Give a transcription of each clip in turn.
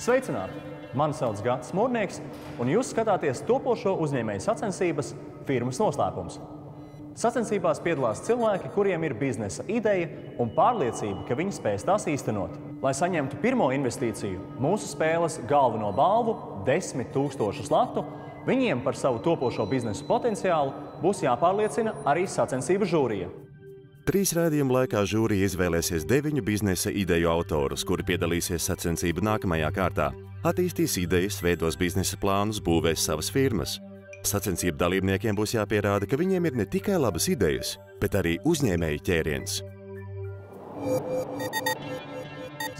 Sveicināti! Mani sauc Gatis Mūrnieks, un jūs skatāties topošo uzņēmēju sacensības Firmas noslēpums. Sacensībās piedalās cilvēki, kuriem ir biznesa ideja un pārliecība, ka viņi spēs tās īstenot. Lai saņemtu pirmo investīciju, mūsu spēles galveno balvu 10 000 latu, viņiem par savu topošo biznesu potenciālu būs jāpārliecina arī sacensību žūrija. 3 raidījumu laikā žūrija izvēlēsies 9 biznesa ideju autorus, kuri piedalīsies sacensību nākamajā kārtā. Attīstīs idejas, veidos biznesa plānus, būvēs savas firmas. Sacensību dalībniekiem būs jāpierāda, ka viņiem ir ne tikai labas idejas, bet arī uzņēmēju ķēriens.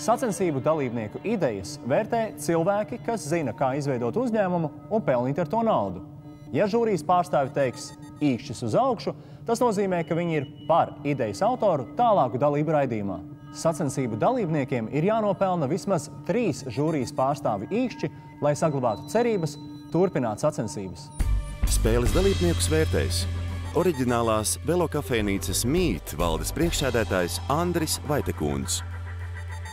Sacensību dalībnieku idejas vērtē cilvēki, kas zina, kā izveidot uzņēmumu un pelnīt ar to naudu. Ja žūrijas pārstāvi teiks īkšķis uz augšu, tas nozīmē, ka viņi ir par idejas autoru tālāku dalību raidījumā. Sacensību dalībniekiem ir jānopelna vismaz 3 žūrijas pārstāvi īkšķi, lai saglabātu cerības turpināt sacensības. Spēles dalībniekus vērtēs oriģinālās velokafejnīcas Mīt valdes priekšsēdētājs Andris Vaitekūns,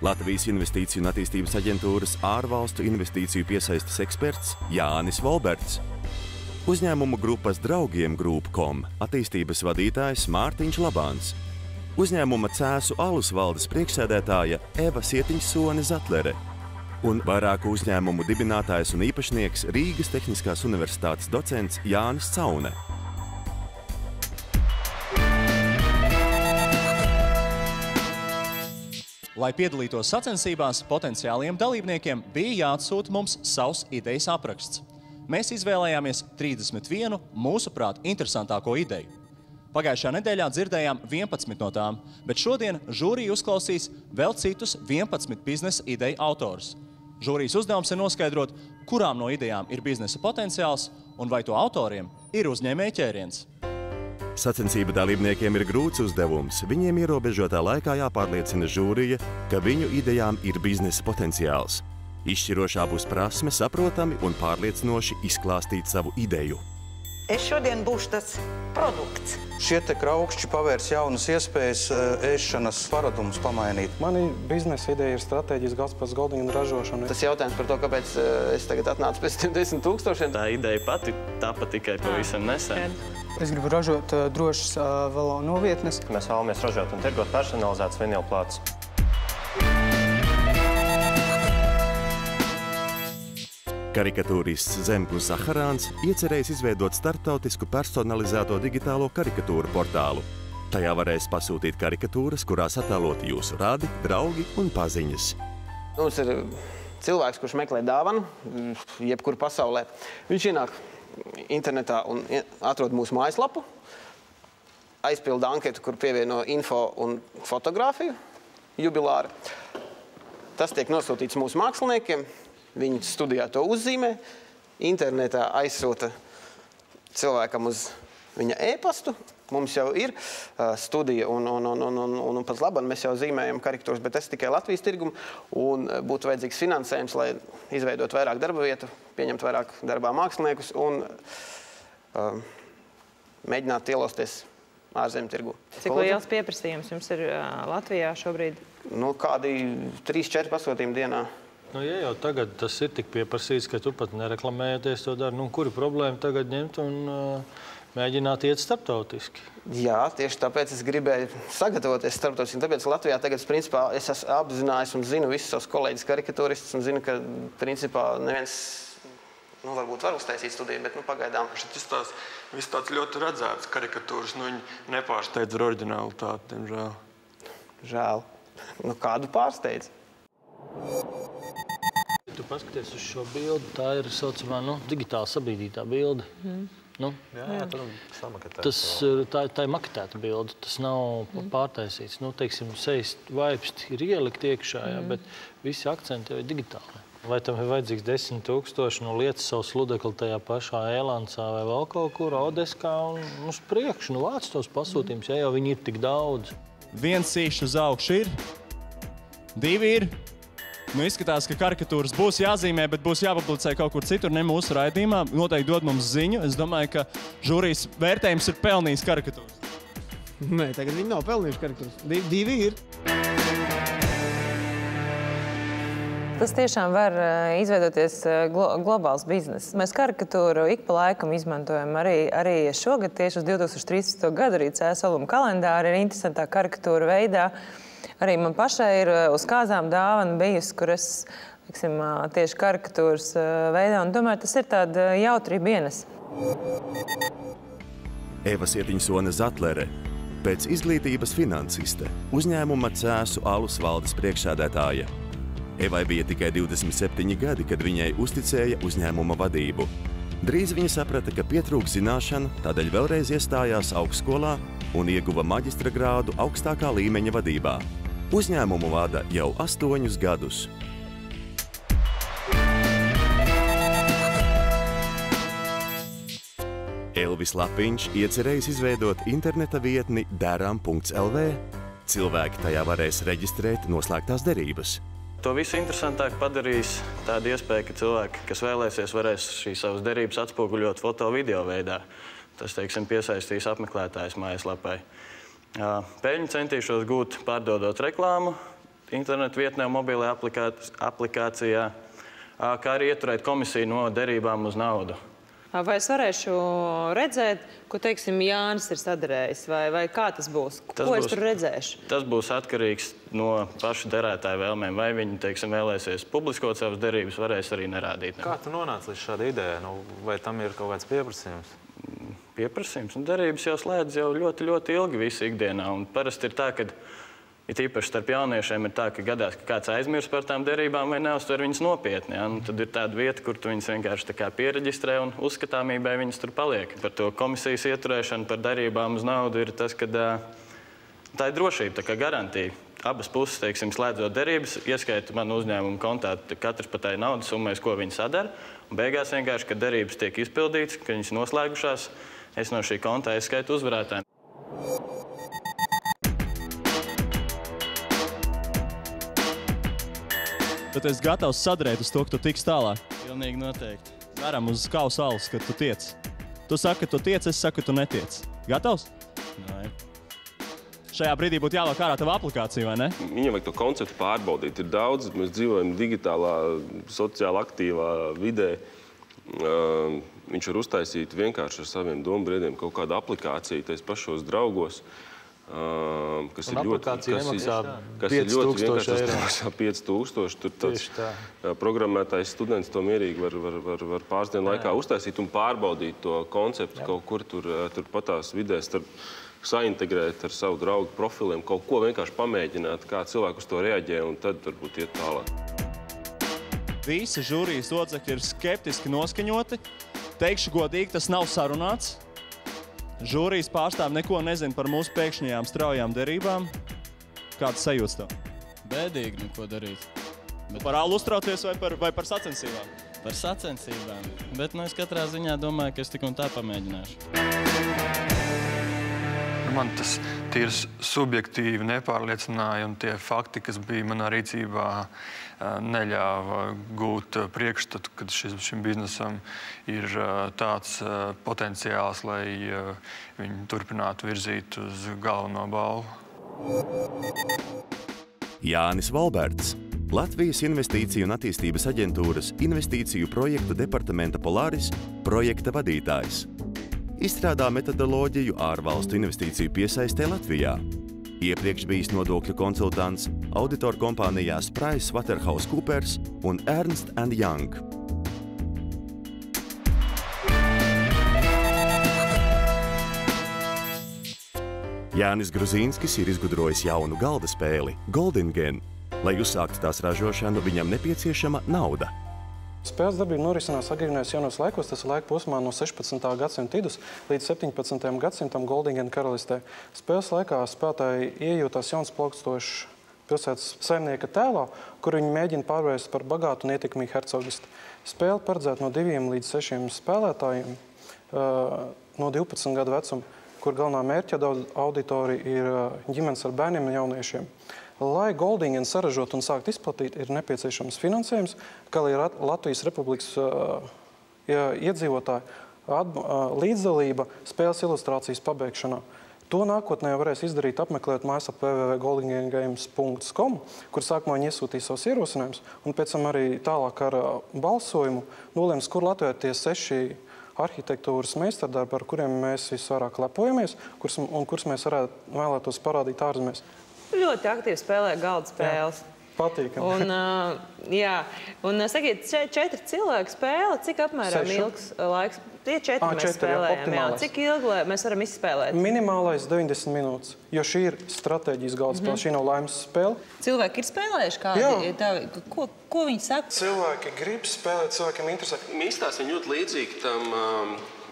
Latvijas Investīciju un attīstības aģentūras ārvalstu investīciju piesaistes eksperts Jānis Volberts, uzņēmumu grupas Draugiem Group.com attīstības vadītājs Mārtiņš Labāns, uzņēmuma Cēsu alus valdes priekšsēdētāja Eva Sietiņsone Zatlere un vairāku uzņēmumu dibinātājs un īpašnieks Rīgas Tehniskās universitātes docents Jānis Caune. Lai piedalītos sacensībās, potenciāliem dalībniekiem bija jāatsūta mums savs idejas apraksts. Mēs izvēlējāmies 31 mūsuprāt interesantāko ideju. Pagājušajā nedēļā dzirdējām 11 no tām, bet šodien žūrija uzklausīs vēl citus 11 biznesa ideju autorus. Žūrijas uzdevums ir noskaidrot, kurām no idejām ir biznesa potenciāls un vai to autoriem ir uzņēmēju ķēriens. Sacensību dalībniekiem ir grūts uzdevums. Viņiem ierobežotā laikā jāpārliecina žūrija, ka viņu idejām ir biznesa potenciāls. Izšķirošā būs prasme saprotami un pārliecinoši izklāstīt savu ideju. Es šodien būšu tas produkts. Šie te kraukšķi pavērs jaunas iespējas, ēšanas paradumus pamainīt. Mani biznesa ideja ir stratēģiski Gazpats Goldīna ražošana. Tas jautājums par to, kāpēc es tagad atnācu pēc 10 000. Tā ideja pati tapa tikai pavisam nesen. Es gribu ražot drošas velo novietnes. Mēs vēlamies ražot un tirgot personalizētas vinilplātes. Karikatūrists Zemgus Zaharāns iecerējis izveidot starptautisku personalizēto digitālo karikatūru portālu. Tajā varēs pasūtīt karikatūras, kurās attēloti jūsu radi, draugi un paziņas. Mums ir cilvēks, kurš meklē dāvanu, jebkur pasaulē. Viņš ienāk internetā un atrod mūsu mājaslapu, aizpilda anketu, kur pievieno info un fotogrāfiju, jubilāri. Tas tiek nosūtīts mūsu māksliniekiem. Viņi studijā to uzzīmē, internetā aizsūta cilvēkam uz viņa e-pastu. Mums jau ir studija un pats labāk mēs jau zīmējam karikatūras, bet tas tikai Latvijas tirgumu un būtu vajadzīgs finansējums, lai izveidot vairāk darba vietu, pieņemt vairāk darbā māksliniekus un mēģināt ielausties ārzemju tirgu. Cik liels pieprasījums jums ir Latvijā šobrīd? Nu, kādi 3-4 pasūtījumi dienā. Nu, ja jau tagad tas ir tik pieprasīts, ka tu pat nereklamējoties to dari, nu, kuri problēma tagad ņemt un mēģināt iet starptautiski? Jā, tieši tāpēc es gribēju sagatavoties starptautiski. Tāpēc Latvijā tagad, principā, es esmu apzinājis un zinu visus savus kolēģis karikatūristus un zinu, ka, principā, neviens, nu, varbūt var uztaisīt studiju, bet, nu, pagaidām. Viss tāds ļoti redzēts karikatūras, nu, viņi nepārsteidz ar oriģinālitāti, diemžēl. Žēl. Nu, kādu pārsteidz? Tu paskaties uz šo bildi, tā ir saucamā, nu, digitāli sabrīdītā bilde. Nu, Jā, samaketēta. Tā ir maketēta bilde, tas nav pārtaisīts. Nu, teiksim, sejas vaipsti ir ielikt iekšā, jā, bet visi akcenti jau ir digitāli. Vai tam ir vajadzīgs 10 000, nu, lietas savu sludekli tajā pašā Elancā vai vēl kaut kur, Odeskā un uz priekšu, nu, vāc tos pasūtījumus, ja jau viņi ir tik daudz. 1 īkšķis uz augšu ir, 2 ir. Nu, izskatās, ka karikatūras būs jāzīmē, bet būs jāpublicē kaut kur citur, ne mūsu raidījumā. Noteikti dod mums ziņu. Es domāju, ka žūrijas vērtējums ir pelnījis karikatūras. Nē, tagad viņi nav pelnījuši karikatūras. 2 ir. Tas tiešām var izveidoties globāls bizness. Mēs karikatūru ik pa laikam izmantojam arī šogad, tieši uz 2013. gadu, arī Cēsoluma kalendāri ir interesantā karikatūra veidā. Arī man pašai ir uz kāzām dāvana bijusi, kur es, tieši karikatūras veidā, un domāju, tas ir tāda jautrība ienes. Eva Sietiņsone Zatlere, pēc izglītības finansiste, uzņēmuma Cēsu alus valdes priekšsēdētāja. Evai bija tikai 27 gadi, kad viņai uzticēja uzņēmuma vadību. Drīz viņa saprata, ka pietrūks zināšanu, tādēļ vēlreiz iestājās augstskolā un ieguva maģistra grādu augstākā līmeņa vadībā. Uzņēmumu vada jau 8 gadus. Elvis Lapiņš iecerējis izveidot interneta vietni deram.lv. Cilvēki tajā varēs reģistrēt noslēgtās derības. To visu interesantāk padarīs tāda iespēja, ka cilvēki, kas vēlēsies, varēs šīs savas derības atspoguļot foto-video veidā. Tas, teiksim, piesaistīs apmeklētājus mājaslapai. Peļņu centīšos gūt pārdodot reklāmu internetu vietnē un mobilajā aplikācijā, kā arī ieturēt komisiju no derībām uz naudu. Vai es varēšu redzēt, ko, teiksim, Jānis ir sadarējis, vai kā tas būs? Ko es tur redzēšu? Tas būs atkarīgs no paša derētāja vēlmēm. Vai viņi, teiksim, vēlēsies publiskot savas derības, varēs arī nerādīt. Kā tu nonāci līdz šāda ideja? Vai tam ir kaut kāds pieprasījums? Pieprasījums. Derības jau slēdz jau ļoti, ļoti ilgi visu ikdienā. Un parasti ir tā, ka it īpaši starp jauniešiem ir tā, ka gadās, ka kāds aizmirst par tām derībām vai neuztver viņas nopietni. Ja? Tad ir tāda vieta, kur tu viņas vienkārši tā kā piereģistrē un uzskatāmībai viņas tur paliek. Par to komisijas ieturēšanu, par derībām uz naudu ir tas, ka tā ir drošība, tā kā garantija. Abas puses, teiksim, slēdzot derības, ieskaita manu uzņēmumu kontā, katrs pat tai naudas summēs, ko viņi sadara. Un beigās vienkārši, kad derības tiek izpildītas, ka viņas noslēgušās, es no šī kontā ieskaitu uzvarētāju. Tad es gatavs sadarēt uz to, ka tu tiks tālāk. Pilnīgi noteikti. Veram uz kausa alus, kad tu tiec. Tu saki, ka tu tiec, es saku, ka tu netiec. Gatavs? Nē. Šajā brīdī būtu jāliek ārā tava aplikācija, vai ne? Viņam vajag to konceptu pārbaudīt. Ir daudz, mēs dzīvojam digitālā, sociāli aktīvā vidē. Viņš var uztaisīt vienkārši ar saviem dombrēdiem kaut kādu aplikāciju, tais pašos draugos. Kas ir ļoti vienkārši, tas maksā 5000. Tur tāds programmētājs students to mierīgi var pāris dienu laikā uztaisīt un pārbaudīt to konceptu kaut kur tur patās vidēs, saintegrēt ar savu draugu profiliem, kaut ko vienkārši pamēģināt, kā cilvēku uz to reaģē, un tad varbūt iet tālāk. Visi žūrijas locekļi ir skeptiski noskaņoti. Teikšu godīgi, tas nav sarunāts. Žūrijas pārstāvi neko nezina par mūsu pēkšņajām straujām derībām. Kāds sajūts tev? Bēdīgi neko darīt. Par alu uztraucies vai par sacensībām? Par sacensībām. Bet es katrā ziņā domāju, ka es tik un tā pamēģināšu. Man tas tīri subjektīvi nepārliecināja, un tie fakti, kas bija manā rīcībā, neļāva gūt priekšstatu, ka šim biznesam ir tāds potenciāls, lai viņi turpinātu virzīt uz galveno balvu. Jānis Valberts, Latvijas Investīciju un attīstības aģentūras investīciju projektu departamenta Polaris projekta vadītājs. Izstrādā metodoloģiju ārvalstu investīciju piesaistē Latvijā. Iepriekš bijis nodokļu konsultants auditoru kompānijās PricewaterhouseCoopers un Ernst & Young. Jānis Gruzīnskis ir izgudrojis jaunu galda spēli Goldingen. Lai uzsāktu tās ražošanu, viņam nepieciešama nauda. Spēles darbība norisinās agrīnajos jaunos laikos, tas ir laika posmā no 16. gadsimta vidus līdz 17. gadsimtam Goldingen karalistē. Spēles laikā spēlētāji iejūtās jauns plaukstošs pilsētas saimnieka tēlā, kur viņi mēģina pārvērst par bagātu un ietekmīgu hercogisti. Spēle paredzēta no 2 līdz 6 spēlētājiem no 12 gadu vecuma, kur galvenā mērķa auditorija ir ģimenes ar bērniem un jauniešiem. Lai Goldingen saražot un sākt izplatīt, ir nepieciešams finansējums, kā arī Latvijas Republikas iedzīvotāju līdzdalība spēles ilustrācijas pabeigšanā. To nākotnē varēs izdarīt apmeklēt mājaslapu www.goldingengames.com, kur sākumā viņi iesūtīs savus ierosinājumus, un pēc tam arī tālāk ar balsojumu nolems, kur Latvijā tie 6 arhitektūras meistardarbi, ar kuriem mēs visvairāk lepojamies, un kurus mēs vēlētos parādīt ārzemēs. Ļoti aktīvi spēlē galda spēles. Patīkami. Un sakiet, 4 cilvēku spēle, cik apmēram ilgs laiks? Tie 4 mēs spēlējam, jā. Cik ilgi mēs varam izspēlēt? Minimālais 90 minūtes, jo šī ir stratēģijas galda spēle, šī nav laimes spēle. Cilvēki ir spēlējuši kādi? Ko viņi saka? Cilvēki grib spēlēt, cilvēkiem interesē. Mīstās viņi ļoti līdzīgi tam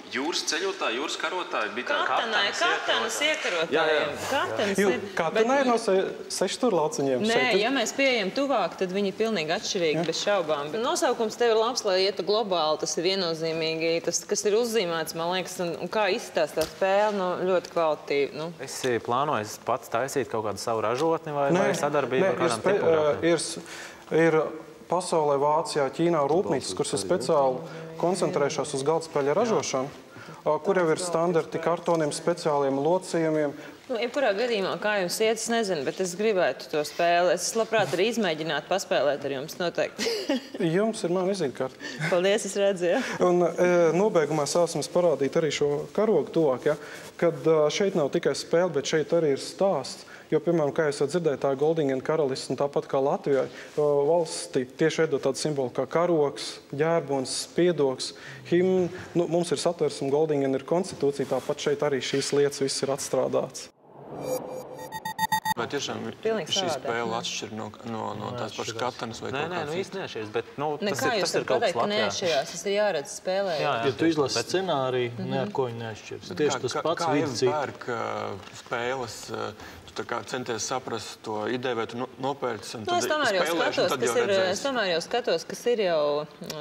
jūras ceļotāji, jūras karotāji. Bija tā Katanas iekarotājiem. Katanai ir no 6 turlauciņiem. Nē, ja mēs pieejam tuvāk, tad viņi ir pilnīgi atšķirīgi, bez šaubām. Nosaukums tev ir labs, lai ietu globāli, tas ir viennozīmīgi. Tas, kas ir uzzīmēts, man liekas, un kā izstāst tā spēle, ļoti kvalitatīvi. Es plānoju pats taisīt kaut kādu savu ražotni vai sadarbību ar kādām tipogrāfiem? Ir pasaulē, Vācijā, Ķīnā rūpnīcas, kuras ir speciāli koncentrējušās uz galdspēļa ražošanu, kur jau ir standarti kartoniem, speciāliem locījumiem. Jebkurā gadījumā, kā jums iet, es nezinu, bet es gribētu to spēli. Es labprāt arī izmēģinātu paspēlēt ar jums, noteikti. Jums ir man vizītkārte. Paldies, es redzēju. Un nobeigumā sāksim parādīt arī šo karogu tuvāk, kad šeit nav tikai spēle, bet šeit arī ir stāsts. Jo, piemēram, kā jūs jau dzirdējāt, tā Goldingen karalists, un tāpat kā Latvijai, valstī tieši veidot tādu simbolu kā karogs, ģērbonis, spiedogs, himna. Mums ir satversme, Goldingen ir konstitūcija, tāpat šeit arī šīs lietas viss ir atstrādāts. Vai tiešām šī spēle atšķir no tās pašas Katanas vai kaut kā? Nē, īsti neatšķiras, bet tas ir kaut kas Latvijā. Neatšķirās, tas ir jāredz spēlē. Ja tu izlasi scenāriju, ne ar ko viņi neatšķiras. Tieši tas pats vidus. Kā pērk spēles, tu centies saprast to ideju, vai tu nopērci un tad spēlēši, un tad jau redzēsi? Es tomēr jau skatos, kas ir jau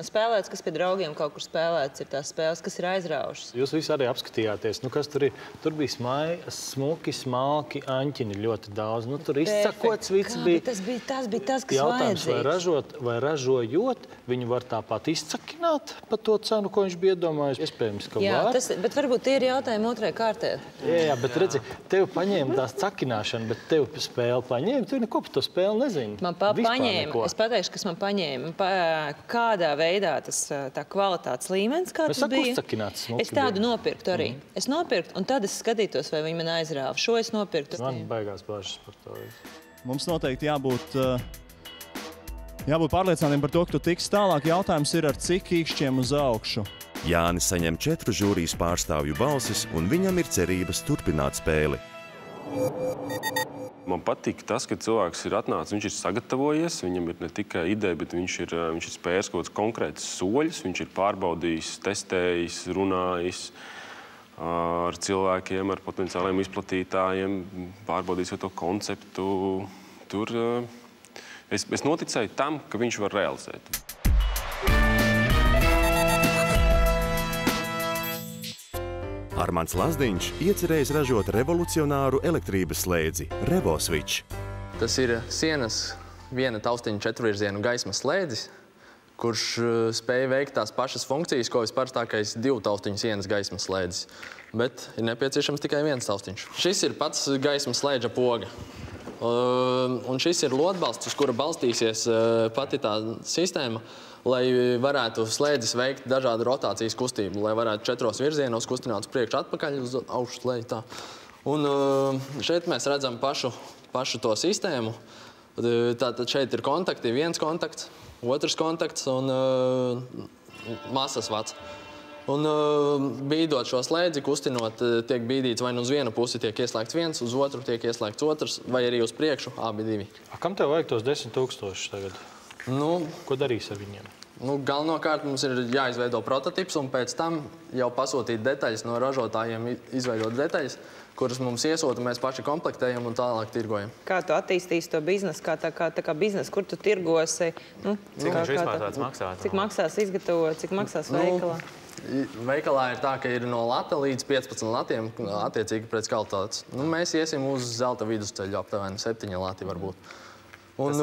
spēlēts, kas pie draugiem kaut kur spēlēts, ir tās spēles, kas ir aizraušas. Jūs visi arī apskatījāties, kas tur ir. Tur bija smuki, smalki aņķini ļoti daudz. Tur izsakots vids bija. Tas bija tas, kas jautājums, vai ražojot, viņu var tāpat izcakināt par to cenu, ko viņš bija iedomājis. Iespējams, ka var. Bet varbūt tie ir jautājumi otrai kārtē. Jā, bet redzi, tev paņēma tās cakināšana, bet tev spēle paņēma. Tu neko par to spēli nezini. Man paņēma. Es pateikšu, kas man paņēma. Kādā veidā tas tā kvalitātes līmenis, kā tas bija. Es tādu nopirktu arī. Es nopirktu, un tad es skatītos, vai viņi man aizrāva. Šo es nopirktu. Man baigās bažas par to. Mums noteikti jābūt pārliecinātiem par to, ka tu tiks tālāk. Jautājums ir, ar cik īkšķiem uz augšu. Jānis saņem 4 žūrijas pārstāvju balsis, un viņam ir cerības turpināt spēli. Man patīk tas, ka cilvēks ir atnācis, viņš ir sagatavojies, viņam ir ne tikai ideja, bet viņš ir spējis kaut kāds konkrēts soļus, viņš ir pārbaudījis, testējis, runājis ar cilvēkiem, ar potenciāliem izplatītājiem, pārbaudījis to konceptu. Tur es noticēju tam, ka viņš var realizēt. Armands Lazdiņš iecerējis ražot revolucionāru elektrības slēdzi RevoSwitch. Tas ir sienas viena taustiņa 4-virzienu gaismas slēdzis, kurš spēj veikt tās pašas funkcijas, ko visparstākais 2 taustiņu sienas gaismas slēdzis. Bet ir nepieciešams tikai viens taustiņš. Šis ir pats gaismas slēdža poga. Un šis ir lodbalsts, uz kura balstīsies pati tā sistēma, lai varētu slēdzis veikt dažādu rotācijas kustību, lai varētu 4 virzienos kustināt uz priekšu atpakaļ, uz augšu slēdzi tā. Un šeit mēs redzam pašu to sistēmu. Tātad šeit ir kontakti, viens kontakts, otrs kontakts un masas vats. Un bīdot šo slēdzi, kustinot, tiek bīdīts vai nu uz vienu pusi tiek ieslēgts viens, uz otru tiek ieslēgts otrs, vai arī uz priekšu, abi 2. Kam tev vajag tos 10 000 tagad? Ko darīs ar viņiem? Galvenokārt mums ir jāizveido prototips un pēc tam jau pasūtīt detaļas no ražotājiem, izveidot detaļas, kuras mums iesūta, mēs paši komplektējam un tālāk tirgojam. Kā tu attīstīsi to biznesu, kā biznesu, kur tu tirgosi? Cik viņš vispār tāds maksās? Cik maksās izgatavot, cik maksās veikalā? Veikalā ir tā, ka ir no lata līdz 15 latiem, attiecīgi pēc kvalitātes. Mēs iesim uz zelta vidusceļu, aptuveni 7 lati varbūt. Un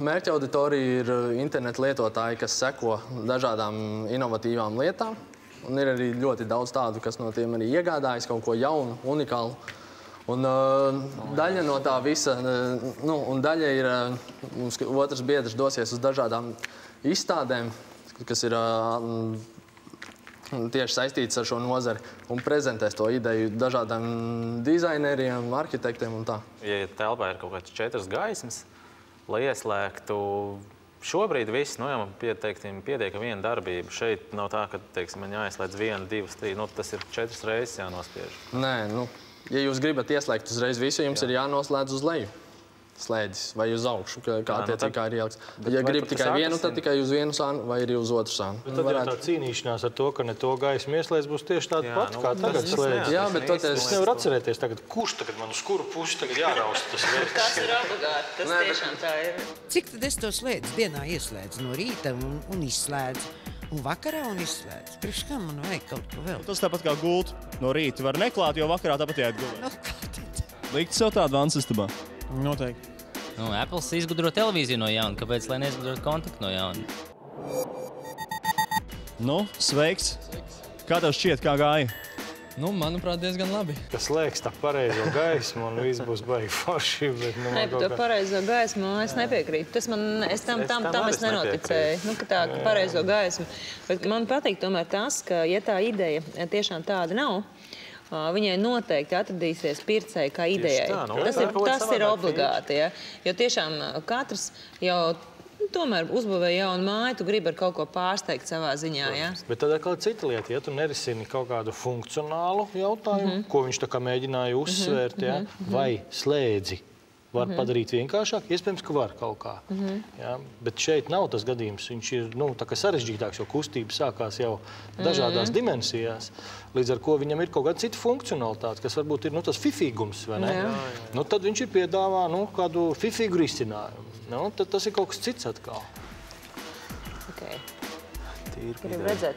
mērķa auditorija ir interneta lietotāji, kas seko dažādām inovatīvām lietām. Un ir arī ļoti daudz tādu, kas no tiem arī iegādājas kaut ko jaunu, unikālu. Un daļa no tā visa, un daļa ir, mums otrs biedrs dosies uz dažādām izstādēm, kas ir tieši saistīts ar šo nozari un prezentēs to ideju dažādām dizaineriem, arhitektiem un tā. Ja telpā ir kaut kāds 4 gaismas, lai ieslēgtu šobrīd viss, ja man pietiek viena darbība. Šeit nav tā, ka, teiksim, man jāieslēdz 1, 2, 3, tas ir 4 reizes jānospiež. Nē, ja jūs gribat ieslēgt uzreiz visu, jums ir jānoslēdz uz leju slēdzis vai uz augšu, kā attiecīgā ir jāliks. Ja grib tikai vienu, tad tikai uz vienu sānu vai arī uz otru sānu. Bet tad jau tā cīnīšanās ar to, ka ne to gaismu ieslēdz, būs tieši tāda pati, kā tagad slēdzis. Jā, bet toties... Es nevaru atcerēties tagad, kurš tagad man uz kuru pusi tagad jārausta tas vērts. Tas ir obligāti, tas tiešām tā ir. Cik tad es to slēdzu? Dienā ieslēdzu no rīta un izslēdzu. Un vakarā un izslēdzu. Priekš kā man vajag kaut ko vēl? Tas tāpat kā gult. No rīta var neklāt, jo vakarā tāpat jāiet gulēt. Likt sev tādu vannas istabā? Noteikti. Apples izgudro televīziju no jauna, kāpēc, lai neizgudrot kontaktu no jauna? Sveiks. Kā tev šķiet, kā gāja? Manuprāt, diezgan labi. Kas slēgs tā pareizo gaismu un viss būs baigi forši, bet... Nē, par to pareizo gaismu es nepiekrītu. Tam es nenoticēju, ka tā pareizo gaismu. Bet man patīk tomēr tas, ka, ja tā ideja tiešām tāda nav, viņai noteikti atradīsies pircēji kā idejai. Tas ir obligāti, ja? Jo tiešām katrs jau tomēr uzbūvē jaunu māju, tu gribi ar kaut ko pārsteigt savā ziņā, ja? Bet tad atkal cita lieta, ja tu nerisini kaut kādu funkcionālu jautājumu, ko viņš tā kā mēģināja uzsvērt, ja? Vai slēdzi var padarīt vienkāršāk? Iespējams, ka var kaut kā. Ja? Bet šeit nav tas gadījums. Viņš ir tā kā sarežģītāks, jo kustība sākās jau dažādās dimensijās, līdz ar ko viņam ir kaut kāda cita funkcionalitāte, kas varbūt ir tas fifīgums, vai ne? Tad viņš ir piedāvā kādu fifīgu risinājumu. Tad tas ir kaut kas cits atkal.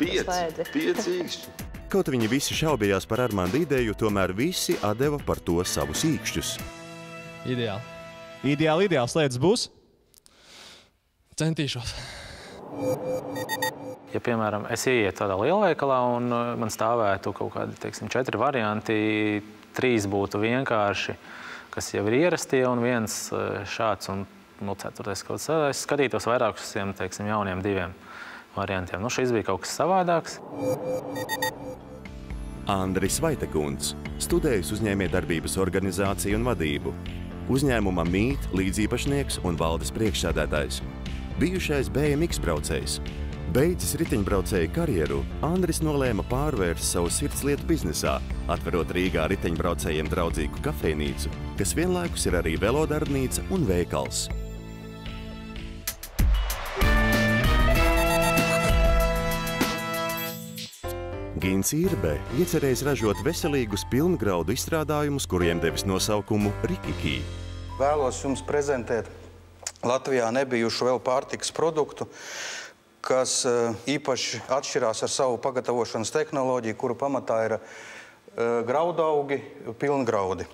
Piecīkšķi. Kaut viņi visi šaubījās par Armanda ideju, tomēr visi atdeva par to savus īkšķus. Ideāli. Ideāli slēdzis būs? Centīšos. Ja, piemēram, es ieietu tādā lielveikalā un man stāvētu kaut kādi, 4 varianti, 3 būtu vienkārši, kas jau ir ierastie, un viens šāds un 4. kaut kas. Es skatītos vairāk uz šiem, jauniem 2 variantiem. Šis bija kaut kas savādāks. Andris Vaitekunds, studējis uzņēmējdarbības organizāciju un vadību. Uzņēmuma mīt līdzīpašnieks un valdes priekšsēdētājs. Bijušais BMX braucējs. Beidzis riteņbraucēju karjeru, Andris nolēma pārvērst savu sirdslietu biznesā, atverot Rīgā riteņbraucējiem draudzīgu kafejnīcu, kas vienlaikus ir arī velodarbnīca un veikals. Gins Irbe iecerējis ražot veselīgus pilngraudu izstrādājumus, kuriem devis nosaukumu Rikiki. Vēlos jums prezentēt Latvijā nebijušu vēl pārtikas produktu, kas īpaši atšķirās ar savu pagatavošanas tehnoloģiju, kuru pamatā ir graudaugi, pilngraudi.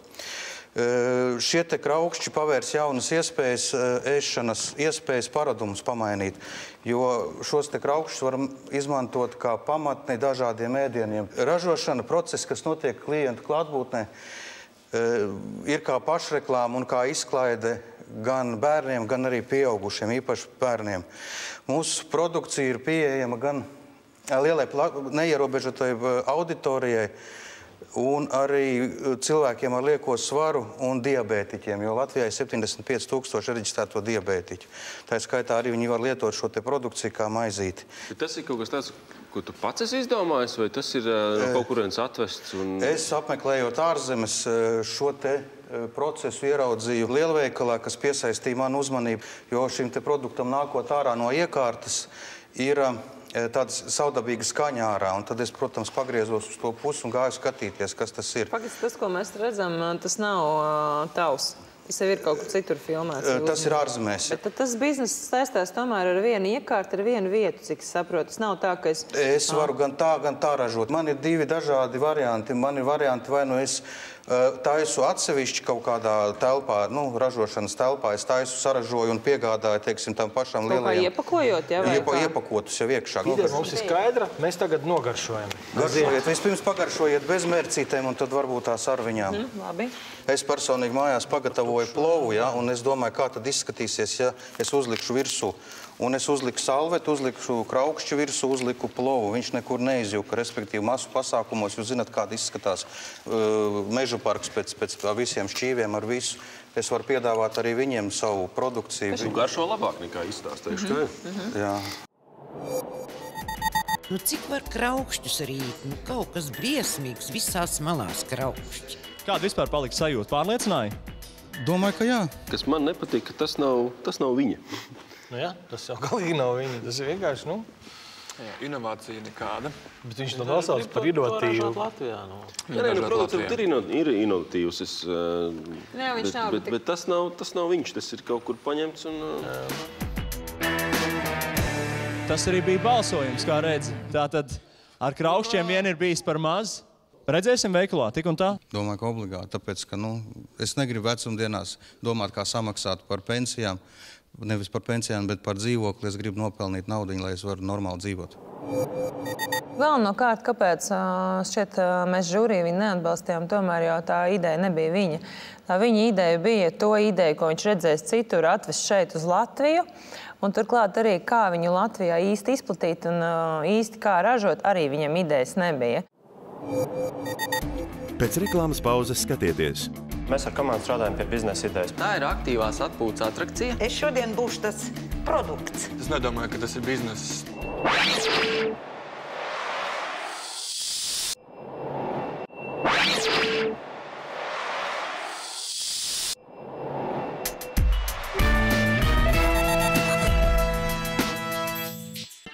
Šie te kraukšķi pavērs jaunas iespējas, ēšanas iespējas, paradumus pamainīt, jo šos te kraukšķus var izmantot kā pamatni dažādiem ēdieniem. Ražošana process, kas notiek klientu klātbūtnē, ir kā pašreklāma un kā izklaide gan bērniem, gan arī pieaugušiem, īpaši bērniem. Mūsu produkcija ir pieejama gan lielai neierobežotai auditorijai, un arī cilvēkiem ar lieko svaru un diabētiķiem, jo Latvijā ir 75 000 reģistrēto diabētiķu. Tā skaitā arī viņi var lietot šo te produkciju kā maizīti. Tas ir kaut kas tāds, ko tu pats esi izdomājis, vai tas ir no kaut kurienes atvests? Es apmeklējot ārzemes šo te procesu ieraudzīju lielveikalā, kas piesaistīja manu uzmanību, jo šim te produktam nākot ārā no iekārtas ir tāda saudabīga skaņa ārā, un tad es, protams, pagriezos uz to pusi un gāju skatīties, kas tas ir. Pagaidzi, tas, ko mēs redzam, tas nav tavs. Tas jau ir kaut kur citur filmēts. Tas ir ārzemēs. Bet tas bizness saistās tomēr ar vienu iekārtu, ar vienu vietu, cik es saprotu. Tas nav tā, ka es... Es varu gan tā ražot. Man ir 2 dažādi varianti. Man ir varianti, vai nu es Taisu atsevišķi kaut kādā telpā, ražošanas telpā, es taisu saražoju un piegādāju, teiksim, tam pašam lielajiem. Iepakojot, jā, vai kā? Iepakotus jau iekšā. Ideja mums ir skaidra, mēs tagad nogaršojam. Garšojiet, vispirms pagaršojiet bez mērcītēm un tad varbūt tās ar viņām. Labi. Es personīgi mājās pagatavoju plovu, ja, un es domāju, kā tad izskatīsies, ja es uzlikšu virsū. Un es uzliku salvetu, uzliku kraukšķu virsū, uzliku plovu. Viņš nekur neizjuka, respektīvi masu pasākumos. Jūs zināt, kāda izskatās mežu parks pēc visiem šķīviem ar visu. Es varu piedāvāt arī viņiem savu produkciju. Garšo labāk nekā izstāstīšu, kā? Jā. Cik var kraukšķus rīt? Kaut kas briesmīgs, visās malās kraukšķi. Kāda vispār palika sajūta? Pārliecināja? Domāju, ka jā. Kas man nepatīk, ka tas nav viņa. Jā, tas jau galīgi nav viņa. Tas ir vienkārši, Inovācija nekāda. Bet viņš to nosauc par inovatīvu. Latvijā, produkts ir inovatīvs. Bet tas nav viņš. Tas ir kaut kur paņemts un... Tas arī bija balsojums, kā redzi. Tātad ar kraukšķiem vien ir bijis par maz. Redzēsim veikalā, tik un tā? Domāju, ka obligāti, tāpēc, ka es negribu vecumdienās domāt, kā samaksāt par pensijām. Nevis par pensijām, bet par dzīvokli. Es gribu nopelnīt naudiņu, lai es varu normāli dzīvot. Galvenokārt, kāpēc šķiet mēs žūrī viņu neatbalstījām, tomēr jau tā ideja nebija viņa. Tā viņa ideja bija to ideju, ko viņš redzēs citur, atvest šeit uz Latviju. Un turklāt arī, kā viņu Latvijā īsti izplatīt un īsti kā ražot, arī viņam idejas nebija. Pēc reklāmas pauzes skatieties. Mēs ar komandu strādājam pie biznesa idejas. Tā ir aktīvās atpūtas atrakcija. Es šodien būšu tas produkts. Es nedomāju, ka tas ir bizness.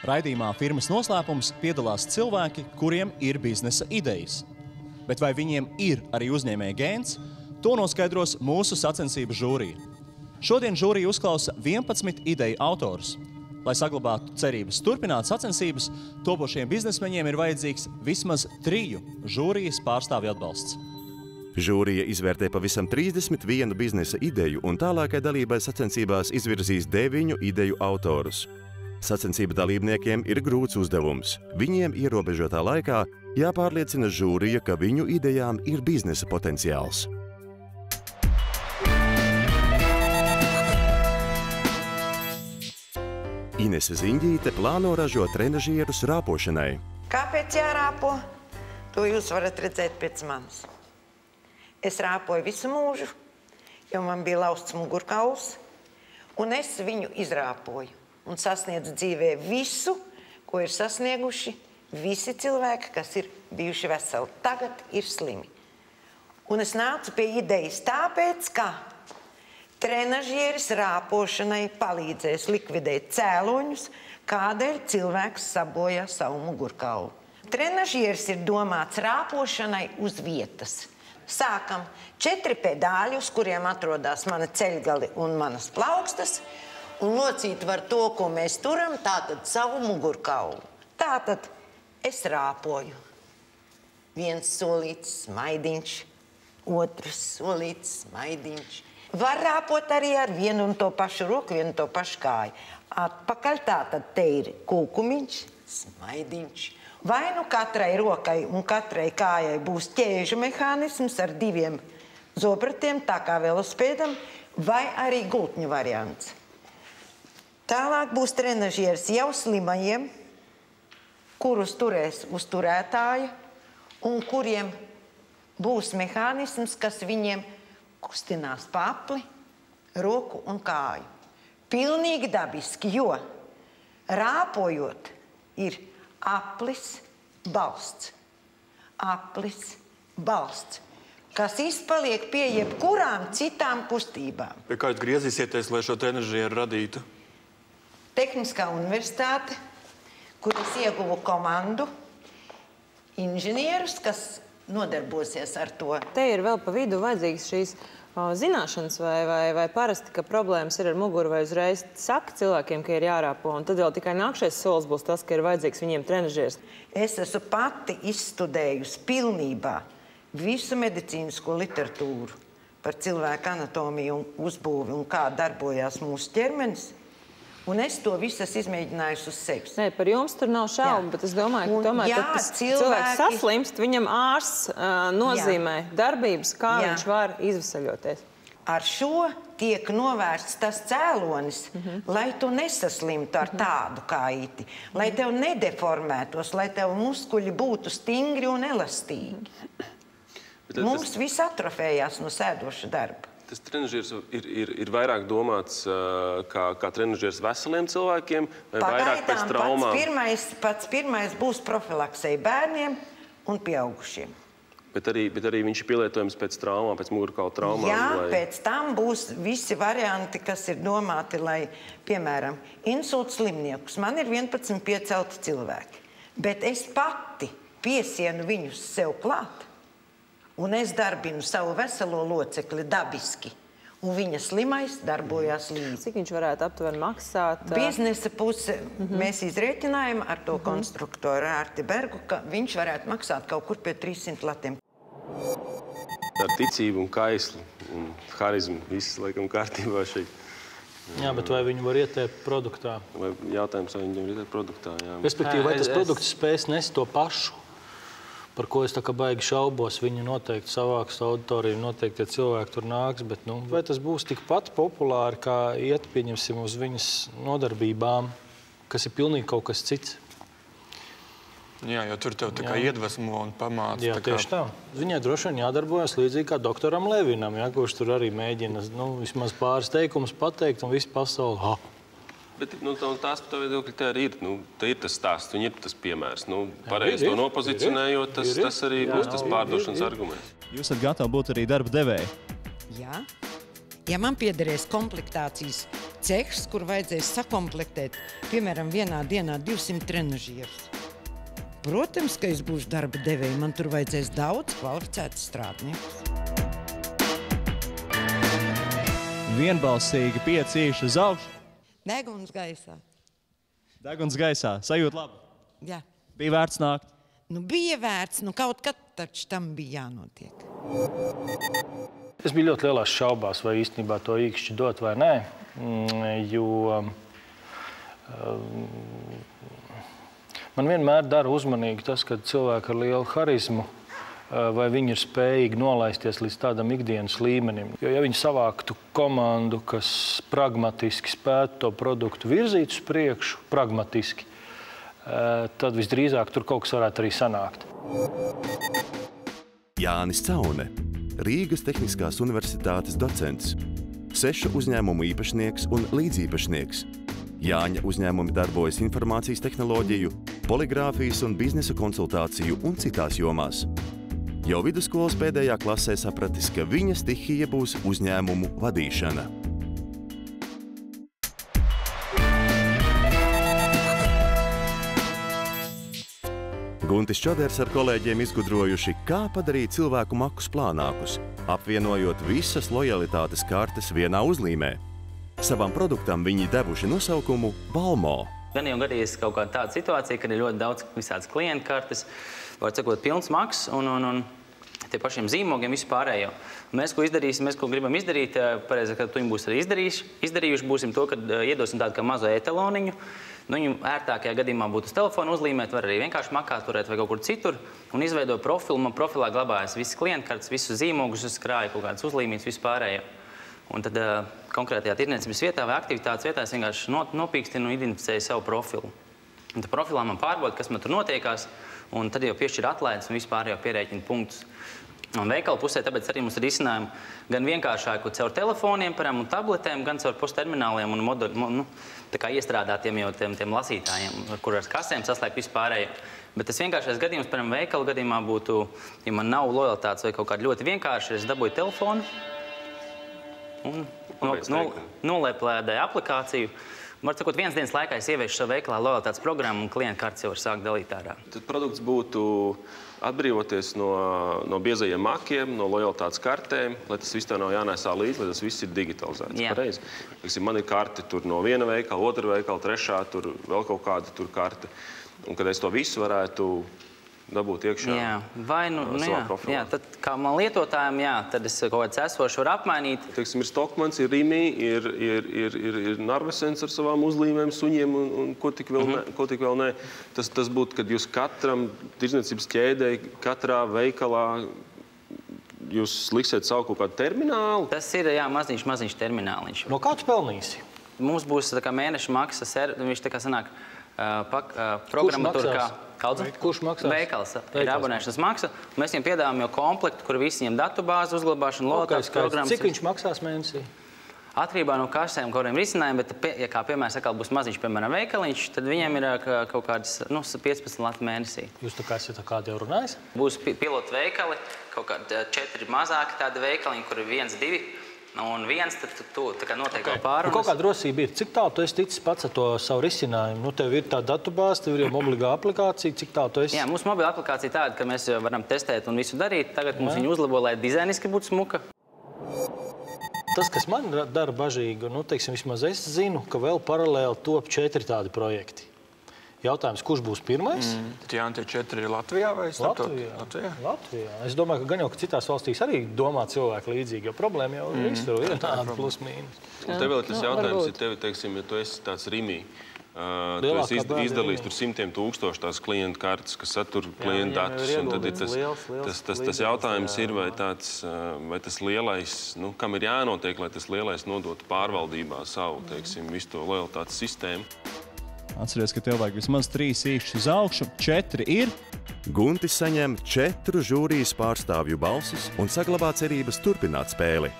Raidījumā Firmas noslēpums piedalās cilvēki, kuriem ir biznesa idejas. Bet vai viņiem ir arī uzņēmēja gēns, to noskaidros mūsu sacensību žūrija. Šodien žūrija uzklausa 11 ideju autorus. Lai saglabātu cerības turpināt sacensības, topošiem biznesmeņiem ir vajadzīgs vismaz 3 žūrijas pārstāvju atbalsts. Žūrija izvērtē pavisam 31 biznesa ideju un tālākai dalībai sacensībās izvirzīs 9 ideju autorus. Sacensību dalībniekiem ir grūts uzdevums. Viņiem ierobežotā laikā jāpārliecina žūrija, ka viņu idejām ir biznesa potenciāls. Inese Ziņģīte plāno ražot trenažierus rāpošanai. Kāpēc jārāpo? To jūs varat redzēt pēc manis. Es rāpoju visu mūžu, jo man bija lausts mugurkauls, un es viņu izrāpoju. Un sasniedzu dzīvē visu, ko ir sasnieguši visi cilvēki, kas ir bijuši veseli. Tagad ir slimi. Un es nācu pie idejas tāpēc, ka trenažieris rāpošanai palīdzēs likvidēt cēloņus, kādēļ cilvēks sabojā savu mugurkaulu. Trenažieris ir domāts rāpošanai uz vietas. Sākam 4 pedāļi, uz kuriem atrodas mana ceļgali un manas plaukstas, un locīt var to, ko mēs turam, tātad savu mugurkaulu. Tātad es rāpoju. 1 solīts, maidiņš, 2 solīts, maidiņš. Var rāpot arī ar vienu un to pašu roku, vienu un to pašu kāju. Atpakaļ tātad te ir kūkumiņš, smaidiņš. Vai nu katrai rokai un katrai kājai būs ķēžu mehānisms ar 2 zobratiem, tā kā velospēdam, vai arī gultņu variants. Tālāk būs trenažieris jau slimajiem, kurus turēs uzturētāji un kuriem būs mehānisms, kas viņiem kustinās papli, roku un kāju. Pilnīgi dabiski, jo rāpojot ir aplis, balsts. Aplis, balsts, kas izpaliek pie jebkurām citām kustībām. Pie kā jūs griezīsieties, lai šo trenažieru radītu? Tehniskā universitāte, kur es ieguvu komandu inženierus, kas nodarbosies ar to. Te ir vēl pa vidu vajadzīgas šīs zināšanas vai parasti, ka problēmas ir ar muguru vai uzreiz saka cilvēkiem, ka ir jārāpo, un tad vēl tikai nākšais solis būs tas, ka ir vajadzīgs viņiem trenažieris. Es esmu pati izstudējusi pilnībā visu medicīnisko literatūru par cilvēku anatomiju un uzbūvi un kā darbojās mūsu ķermenis, un es to visu esmu izmēģinājusi uz sevis. Nē, par jums tur nav šaubu, bet es domāju, ka tomēr, kad tas cilvēks saslimst, viņam ārsts nozīmē darbības, kā viņš var izvesaļoties. Ar šo tiek novērsts tas cēlonis, lai tu nesaslimtu ar tādu kaiti, lai tev nedeformētos, lai tev muskuļi būtu stingri un elastīgi. Mums viss atrofējās no sēdoša darba. Tas trenažieris ir vairāk domāts kā trenažieris veseliem cilvēkiem vai vairāk pēc traumām? Pats pirmais būs profilaksei bērniem un pieaugušiem. Bet arī viņš ir pielietojams pēc traumām, pēc mugurkaula traumām? Jā, pēc tam būs visi varianti, kas ir domāti, lai, piemēram, insulta slimniekus. Man ir 11 piecelti cilvēki, bet es pati piesienu viņus sev klāt, un es darbinu savu veselo locekli dabiski, un viņa slimais darbojās līdzi. Cik viņš varētu aptuveni maksāt? Biznesa puse mēs izrēķinājām ar to konstruktoru Ārti Bergu, ka viņš varētu maksāt kaut kur pie 300 latiem. Ar ticību un kaislu un harizmu viss laikam kārtībā šeit. Jā, bet vai viņi var ietēpt produktā? Jautājums, vai viņi var ietēpt produktā, jā. Respektīvi, vai tas produkts spēs nest to pašu, par ko es tā kā baigi šaubos, viņi noteikti savāks auditoriju, noteikti tie cilvēki tur nāks, bet vai tas būs tikpat populāri, kā iet, pieņemsim, uz viņas nodarbībām, kas ir pilnīgi kaut kas cits? Jā, jo tur tev tā kā iedvesmo un pamāca. Jā, tieši tā. Viņai droši vien jādarbojas līdzīgi kā doktoram Levinam, kurš tur arī mēģina vismaz pāris teikumus pateikt un visu pasauli. Bet tās par to viedokļi te arī ir. Te ir tas stāsts, viņi ir tas piemērs. Pareizi to nopozicionējot, tas arī būs tas pārdošanas arguments. Jūs esat gatavi būt arī darba devēji? Jā. Ja man piederēs komplektācijas cehs, kur vajadzēs sakomplektēt, piemēram, vienā dienā 200 trenažierus. Protams, ka es būšu darba devēja, man tur vajadzēs daudz kvalificētu strādniekus. Vienbalsīgi 5 īši uz augšu. Deguns gaisā. Deguns gaisā. Sajūt labi? Jā. Bija vērts nākt? Bija vērts, kaut kad taču tam bija jānotiek. Es biju ļoti lielās šaubās, vai īstenībā to īkšķi dot vai nē, jo man vienmēr dara uzmanīgi tas, kad cilvēki ar lielu harizmu, vai viņi ir spējīgi nolaisties līdz tādam ikdienas līmenim. Jo ja viņi savāktu komandu, kas pragmatiski spētu to produktu virzīt uz priekšu, pragmatiski, tad visdrīzāk tur kaut kas varētu arī sanākt. Jānis Caune, Rīgas Tehniskās universitātes docents, 6 uzņēmumu īpašnieks un līdzīpašnieks. Jāņa uzņēmumi darbojas informācijas tehnoloģiju, poligrāfijas un biznesa konsultāciju un citās jomās. Jau vidusskolas pēdējā klasē sapratis, ka viņa stihija būs uzņēmumu vadīšana. Guntis Čoders ar kolēģiem izgudrojuši, kā padarīt cilvēku makus plānākus, apvienojot visas lojalitātes kartes vienā uzlīmē. Savam produktam viņi devuši nosaukumu Balmo. Gan jau gadījies kaut kāda tāda situācija, kad ir ļoti daudz visādas klientu kartes, var sakot, pilns maks un tie pašiem zīmogiem visu pārējo. Mēs, ko izdarīsim, mēs, ko gribam izdarīt, pareizi, ka tu viņu būs arī izdarījuši, būsim to, kad iedosim tādu kā mazo etaloniņu. Viņu ērtākajā gadījumā būtu uz telefonu uzlīmēt, var arī vienkārši makā turēt vai kaut kur citur un izveidot profilu. Man profilā glabājas visas klientkartes, visus zīmogus, es krāju kaut kādas uzlīmītas, visu pārējo. Un tad konkrētajā tirdzniecības vietā vai aktivitātes vietā es vienkārši nopīkstinu un identificēju savu profilu. Un tad profilā man pārbauda, kas man tur notiekās, un tad jau piešķir atlaides un vispār jau pierēķina punktus. Un veikala pusē tāpēc arī mums ir izcinājumi gan vienkāršāku caur telefoniem, un tabletēm, gan caur posttermināliem un tā kā iestrādātiem jau tiem lasītājiem, kur ar kasēm saslēgt vispārējo. Bet tas vienkāršais gadījums, piemēram, veikala gadījumā būtu, ja man nav lojalitātes vai kaut kāda ļoti vienkārša, es dabūju telefonu un nolēplēdēju aplikāciju. Var sakot, vienas dienas laikā es ieviešu savu veikalā lojalitātes programmu un klientu kartes jau var sākt dalīt ārā. Tad produkts būtu atbrīvoties no biezajiem makiem, no lojalitātes kartēm, lai tas viss tev nav jānēsā līdzi, lai tas viss ir digitalizēts. Pareizi. Man ir karte tur no viena veikala, otra veikala, trešā, tur vēl kaut kāda tur karte. Un kad es to visu varētu dabūt iekšā savā profilā. Jā, tad kā man lietotājiem, tad es kaut kāds esošu varu apmainīt. Teiksim, ir Stockmans, ir Rimi, ir Narvesens ar savām uzlīmēm, suņiem un ko tik vēl ne. Tas būtu, kad jūs katram tirdzniecības ķēdei, katrā veikalā jūs liksiet savu kaut kādu terminālu? Tas ir, maziņš termināliņš. No kā tu pelnīsi? Mums būs tā kā mēneša maksa, viņš tā kā sanāk programmatūra kā... Kurš maksās? Veikals. Ir abonēšanas maksa. Mēs viņiem piedāvājam jau komplektu, kur visi viņiem datubāzi uzglabāšana, logotāks programmas. Cik viņš maksās mēnesī? Atkarībā no kašiem, kuriem risinājumi, bet, ja kā piemērs atkal būs maziņš, piemēram, veikaliņš, tad viņiem ir kaut kādas 15 lati mēnesī. Jūs tā kā esat kādi jau runājis? Būs pilotu veikali, kaut kādi 4 mazāki tādi veikaliņi, kur ir 1, 2. Un viens, tad tu tā kā notiek vēl pārunas. Kaut kāda drosība ir. Cik tālu tu esi ticis pats ar to savu risinājumu? Nu, tev ir tā datubāze, tev ir jau mobilā aplikācija. Cik tālu tu esi? Jā, mūsu mobilā aplikācija tāda, ka mēs varam testēt un visu darīt. Tagad mums viņu uzlabo, lai dizainiski būtu smuka. Tas, kas man dara bažīgu, teiksim, vismaz es zinu, ka vēl paralēli top 4 tādi projekti. Jautājums, kurš būs pirmais? Jā, tie 4 ir Latvijā vai Latvijā. Es domāju, ka gan jau, ka citās valstīs arī domā cilvēki līdzīgi, jo problēma jau visur ir tāda plus mīnus. Un tev vēl tas jautājums ir tevi, teiksim, ja tu esi tāds Rimi, tu esi izdalījis tur 100 000 tās klientu kartes, kas satur klientu datus, un tad ir tas jautājums ir, vai tas lielais, kam ir jānotiek, lai tas lielais nodotu pārvaldībā savu, teiksim, visu to lojalitātes sistēmu. Atceries, ka tev vajag vismaz 3 īkšķus uz augšu, 4 ir. Guntis saņem 4 žūrijas pārstāvju balsis un saglabā cerības turpināt spēli.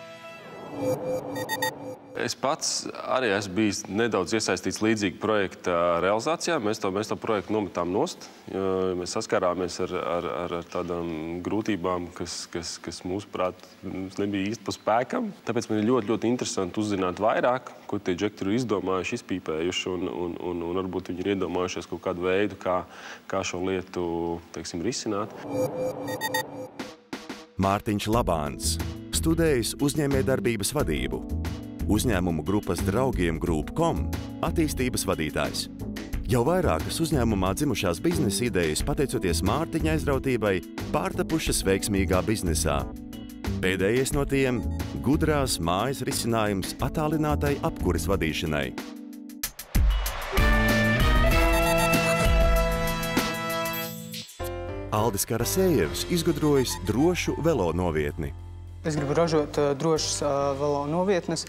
Es pats arī esmu bijis nedaudz iesaistīts līdzīga projekta realizācijā. Mēs to projektu nometām nost. Mēs saskārāmies ar tādām grūtībām, kas mūsuprāt nebija īsti pa spēkam. Tāpēc man ir ļoti interesanti uzzināt vairāk, ko tie džekti ir izdomājuši, izpīpējuši, un varbūt viņi ir iedomājušies kaut kādu veidu, kā šo lietu, teiksim, risināt. Mārtiņš Labāns, studējis uzņēmējdarbības vadību. Uzņēmumu grupas Draugiem Group.com attīstības vadītājs. Jau vairākas uzņēmumā dzimušās biznesa idejas, pateicoties Mārtiņa aizrautībai, pārtapušas veiksmīgā biznesā. Pēdējais no tiem – gudrās mājas risinājums attālinātai apkures vadīšanai. Aldis Karasējevs izgudrojis drošu velo novietni. Es gribu ražot drošas velo novietnes,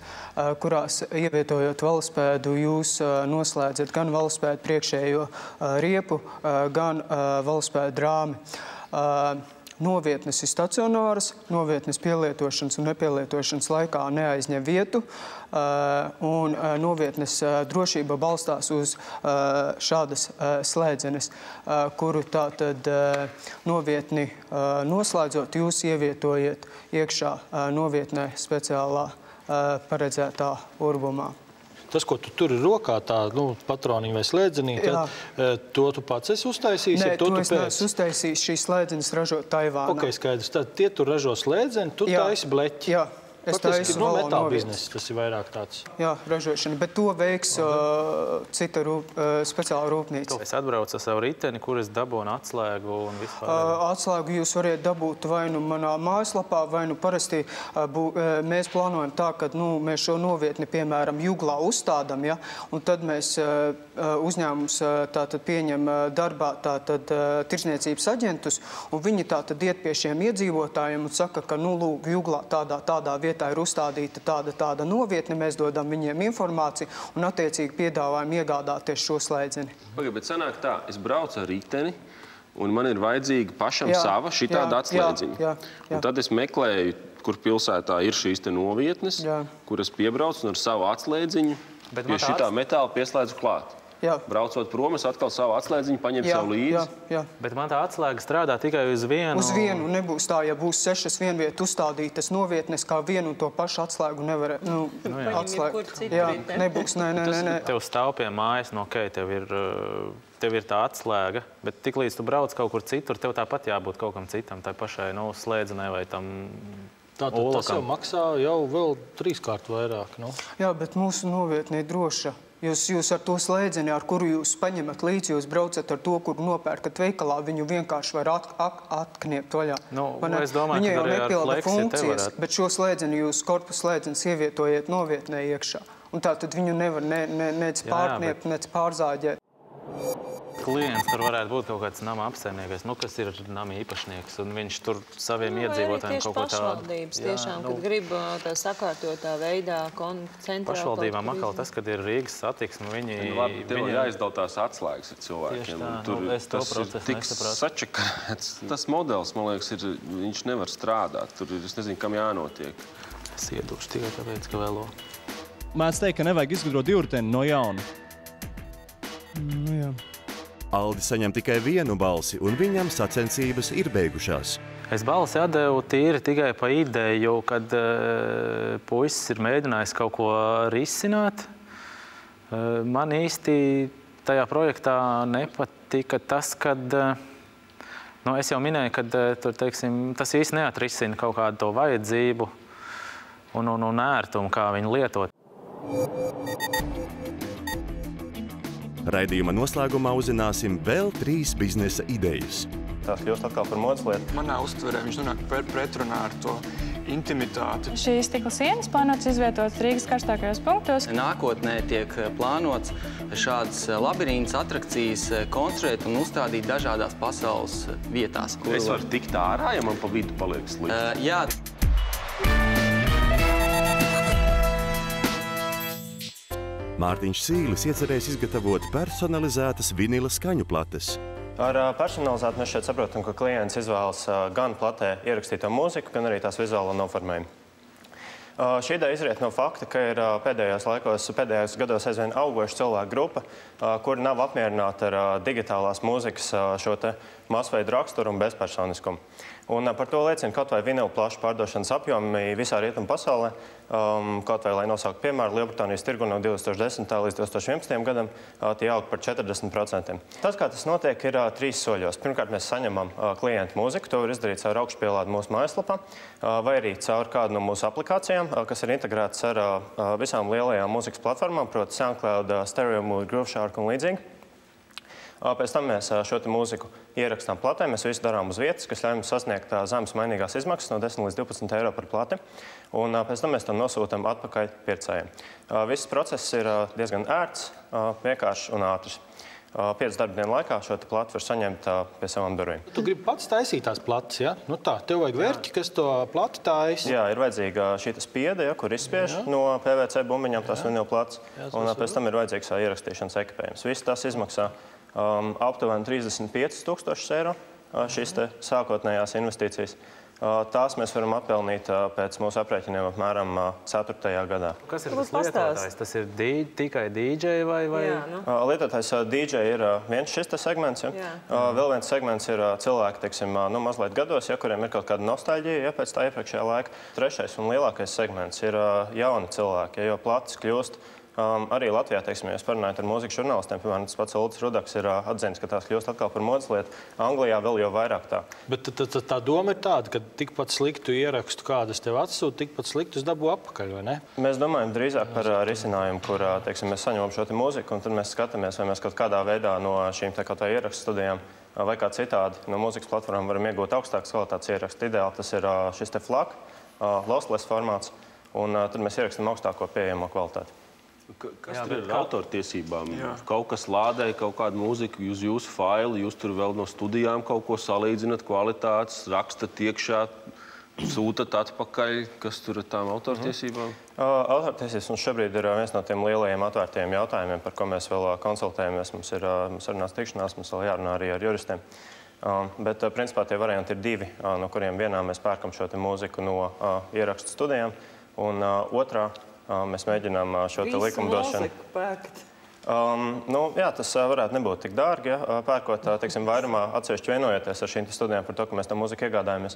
kurās ievietojot velospēdu, jūs noslēdzat gan velospēdu priekšējo riepu, gan velospēdu rāmi. Novietnes ir stacionāras, novietnes pielietošanas un nepielietošanas laikā neaizņem vietu, un novietnes drošība balstās uz šādas slēdzenes, kuru tātad novietni noslēdzot, jūs ievietojat iekšā novietnē speciālā paredzētā urbumā. Tas, ko tu tur ir rokā, tā patroniņa vai slēdzenīte, to tu pats esi uztaisījis? Nē, to es neesmu uztaisījis. Šīs slēdzenes ražo Taivānā. Ok, skaidrs. Tad tie tur ražo slēdzeni, tu taisi bleķi. Jā. Faktiski no metāla biznesa tas ir vairāk tāds. Jā, ražošana, bet to veiks cita speciāla rūpnīca. Es atbraucu ar savu riteni, kur es dabūnu atslēgu un vispār. Atslēgu jūs variet dabūt vai nu manā mājaslapā, vai nu parasti mēs plānojam tā, ka mēs šo novietni, piemēram, Juglā uzstādam, ja, un tad mēs uzņēmums tātad pieņem darbā tātad tirdzniecības aģentus, un viņi tātad iet pie šiem iedzīvotājiem un saka, ka, lūk, Juglā tādā vietā ir uzstādīta tāda novietne, mēs dodam viņiem informāciju un attiecīgi piedāvājam iegādāties šo slēdzeni. Pagaid, bet sanāk tā, es braucu ar riteni un man ir vajadzīga pašam sava šitāda atslēdziņa. Un tad es meklēju, kur pilsētā ir šīs te novietnes, kuras piebraucu un ar savu atslēdziņu pie šitā metāla pieslēdzu klāt. Braucot prom, es atkal savu atslēdziņu paņemu sev līdzi. Bet man tā atslēga strādā tikai uz vienu. Uz vienu nebūs tā, ja būs 6 vienviet uzstādītas novietnes, kā vienu un to pašu atslēgu nevar atslēgt. Jā, nebūs, nē. Tev stāv pie mājas, tev ir tā atslēga, bet tiklīdz tu brauc kaut kur citur, tev tāpat jābūt kaut kam citam, tai pašai slēdzenei vai tam Tātad tas jau maksā jau vēl 3 kārt vairāk. Jā, bet mūsu novietne ir droša. Jūs ar to slēdzeni, ar kuru jūs paņemat līdzi, jūs braucat ar to, kuru nopērkat veikalā, viņu vienkārši var atkniept vaļā. Es domāju, viņa jau ka arī ar nepilda Flexi funkcijas, te bet šo slēdzeni jūs korpusu slēdzenes ievietojiet novietnē iekšā. Un tā tad viņu nevar nec pārkniept, nec pārzāģēt. Klients tur varētu būt kaut kāds nama apsaimniekais, kas ir nama īpašnieks, un viņš tur saviem iedzīvotājiem kaut ko tādu. Pašvaldības tiešām, kad grib tā sakārtotā veidā koncentrēt. Pašvaldībām atkal tas, kad ir Rīgas satiksme, viņi... Tev jāizdala tās atslēgas ar cilvēkiem. Es to procesu nesapratu. Sačakāts. Tas modelis, man liekas, viņš nevar strādāt. Tur es nezinu, kam jānotiek. Es iedošu tikai tāpēc, ka vēlo. Mēdz teikt, ka nevajag izgudrot divriteni no jauna. Jā. Aldis saņem tikai vienu balsi, un viņam sacensības ir beigušās. Es balsi atdevu tīri tikai pa ideju, kad puisis ir mēģinājis kaut ko risināt. Man īsti tajā projektā nepatika tas, kad... es jau minēju, ka tas īsti neatrisina kaut kādu to vajadzību un ērtumu, kā viņu lietot. Raidījuma noslēgumā uzzināsim vēl 3 biznesa idejas. Tās kļūst atkal par modes lietu. Manā uztverē viņš nonāk pretrunā ar to intimitāti. Šīs stikla sienas plānotas izvietotas Rīgas karstākajos punktos. Nākotnē tiek plānots šādas labirintas atrakcijas konstruēt un uzstādīt dažādās pasaules vietās. Es varu tikt ārā, ja man pa vidu paliek slikti? Jā. Mārtiņš Sīlis iecerējis izgatavot personalizētas vinila skaņu plates. Ar personalizētu mēs šeit saprotam, ka klients izvēlas gan platē ierakstīto mūziku, gan arī tās vizuālo noformējumu. Šī ideja izriet no fakta, ka ir pēdējos gados aizvien augoša cilvēku grupa, kuri nav apmierināti ar digitālās mūzikas šo te masveidu raksturu un bezpersoniskumu. Un par to liecina kaut vai vinilu plašu pārdošanas apjomi visā rietumu pasaulē, kaut vai, lai nosaukt piemēru, Lielbritānijas tirgu no 2010. līdz 2011. gadam tie aug par 40%. Tas, kā tas notiek, ir 3 soļos. Pirmkārt, mēs saņemam klientu mūziku, to var izdarīt caur augšupielādi mūsu mājaslapā, vai arī caur kādu no mūsu aplikācijām, kas ir integrētas ar visām lielajām mūzikas platformām, proti SoundCloud, Stereo Mood, Grooveshark un līdzīgi. Pēc tam mēs šo mūziku ierakstām platē, mēs visu darām uz vietas, kas ļauj mums sasniegt zemes mainīgās izmaksas no 10 līdz 12 eiro par plati, un pēc tam mēs tam nosūtam atpakaļ pircējiem. Viss process ir diezgan ērts, vienkāršs un ātrs. 5 darba dienu laikā šo plati var saņemt pie savām durvīm. Tu gribi pats taisīt tās plates, ja? Tev vajag vērķi, kas to plati taisa? Jā, ir vajadzīga šī spiede, kur izspiež no PVC bumbiņām tās vinilu plates, un pēc tam ir vajadzīgs ierakstīšanas ekipējums. Viss tas izmaksā aptuveni 35 000 eiro, šīs sākotnējās investīcijas. Tās mēs varam atpelnīt pēc mūsu aprēķiniem apmēram 4. gadā. Kas ir tas lietotājs? Tas ir tikai DJ vai? Lietotājs DJ ir viens šis segments. Vēl viens segments ir cilvēki, teiksim, mazliet gados, kuriem ir kaut kāda nostalģija pēc tā iepriekšējā laika. Trešais un lielākais segments ir jauni cilvēki, jo plates kļūst. Arī Latvijā, teiksim, ja es parunāju ar mūzikas žurnālistiem, piemēram, tas pats Uldis Rudaks ir atzīmes, ka tās kļūst atkal par modes lietu. Anglijā vēl jau vairāk tā. Bet tā doma ir tāda, ka tikpat sliktu ierakstu, kādas tev atsūta, tikpat sliktus dabū apakaļ, vai ne? Mēs domājam drīzāk par risinājumu, kur, teiksim, mēs saņemam šo mūziku, un tad mēs skatāmies, vai mēs kaut kādā veidā no šīm kaut vai ierakstu studijām vai kā citādi no mūzikas platformām varam iegūt augstākas kvalitātes ierakstu. Ideāli tas ir šis FLAC, lossless formāts, un tad mēs ierakstam augstāko pieejamo kvalitāti. Kas tur ir ar autortiesībām? Kaut kas lādē kaut kādu mūziku uz jūsu failu, jūs tur vēl no studijām kaut ko salīdzināt, kvalitātes, rakstat iekšā, sūtat atpakaļ. Kas tur ar tām autortiesībām? Autortiesības mums šobrīd ir viens no tiem lielajiem atvērtiem jautājumiem, par ko mēs vēl konsultējamies. Mums ir sarunās tikšanās, mums vēl jārunā arī ar juristiem. Bet, principā, tie varianti ir 2, no kuriem vienā mēs pērkam šo mūziku no ierakstu studijām, un otrā mēs mēģinām šo likumdošanu. Visu mūziku pērkt. Jā, tas varētu nebūt tik dārgi, pērkot, teiksim, vairumā atsevišķi vienojoties ar šīm studijām par to, ka mēs tam mūziku iegādājamies.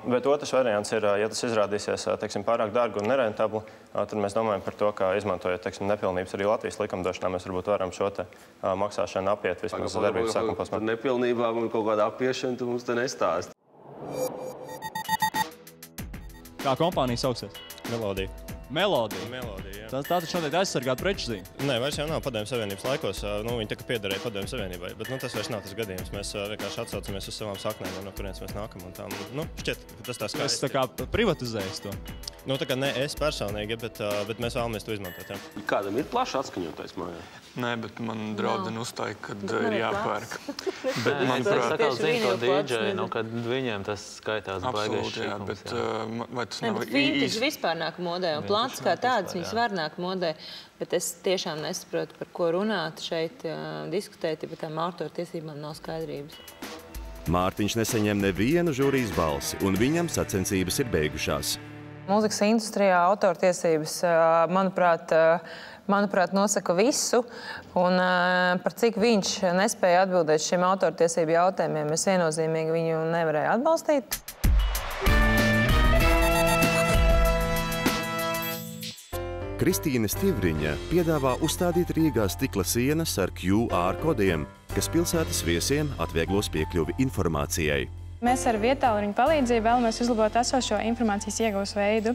Bet otrs variants ir, ja tas izrādīsies, teiksim, pārāk dārgi un nerentabli, tad mēs domājam par to, ka izmantojot, teiksim, nepilnības arī Latvijas likumdošanā, mēs varbūt varam šo maksāšanu apiet vismaz darbības sākuma posmā. Par nepilnībām un kaut kādu apiešanu tu mums te nestāsti. Kā kompānija sauksies? Melodija. Melodija. Melodija, jā. Tā taču noteikti aizsargāt preču zīme. Nē, vairs jau nav Padomju Savienības laikos. Viņi tā kā piederēja Padomju Savienībai, bet tas vairs nav tas gadījums. Mēs vienkārši atsaucamies uz savām saknēm, no kurienes mēs nākam. Un tā, šķiet, ka tas tā skaisti. Es tā kā privatizējis to. Tā kā ne es personīgi, bet mēs vēlamies to izmantot, jā. Kādam ir plašs atskaņotājs mājā? Nē, bet man draudeni uzstāja, kad ir jāpērk. Bet, manuprāt, tā kā zina to DJ, kad viņiem tas skaitās baigais šīkums. Absolūti, jā, bet vai tas nav īsti? Vintage vispār nāk modē, un plāts kā tāds, viņas var nāk modē, bet es tiešām nesaprotu, par ko runāt šeit, diskutēt, ja par tām autortiesībām nav skaidrības. Mārtiņš nesaņem nevienu žūrijas balsi, un viņam sacensības ir beigušās. Mūzikas industrijā autortiesības, manuprāt, nosaka visu, un par cik viņš nespēja atbildēt šiem autortiesību jautājumiem, es viennozīmīgi viņu nevarēju atbalstīt. Kristīne Stivriņa piedāvā uzstādīt Rīgā stikla sienas ar QR kodiem, kas pilsētas viesiem atvieglos piekļuvi informācijai. Mēs ar vietālruņu palīdzību vēlamies uzlabot esošo informācijas iegūs veidu.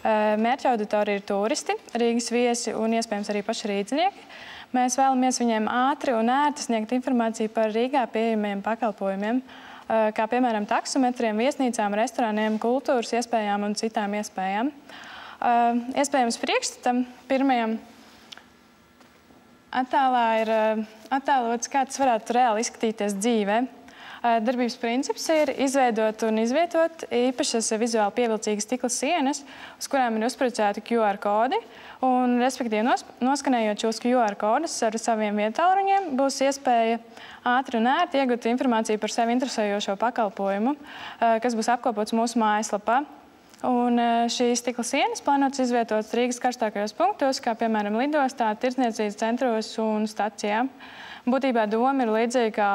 Mērķa auditorija ir turisti, Rīgas viesi un iespējams arī paši rīdzinieki. Mēs vēlamies viņiem ātri un ērti sniegt informāciju par Rīgā pieejamiem pakalpojumiem, kā piemēram taksometriem, viesnīcām, restorāniem, kultūras iespējām un citām iespējām. Iespējams priekšstatam pirmajam attēlā ir attēlots, kā tas varētu reāli izskatīties dzīvē. Darbības princips ir izveidot un izvietot īpašas vizuāli pievilcīgas stikla sienas, uz kurām ir uzproducēti QR kodi, un, respektīvi, noskanējot šos QR kodus ar saviem vietālruņiem, būs iespēja ātri un ērti iegūt informāciju par sevi interesējošo pakalpojumu, kas būs apkopots mūsu mājaslapā. Un šīs stikla sienas plānotas izvietotas Rīgas karstākajos punktos, kā piemēram lidostā, tirdzniecības centros un stacijām. Būtībā doma ir līdzīga kā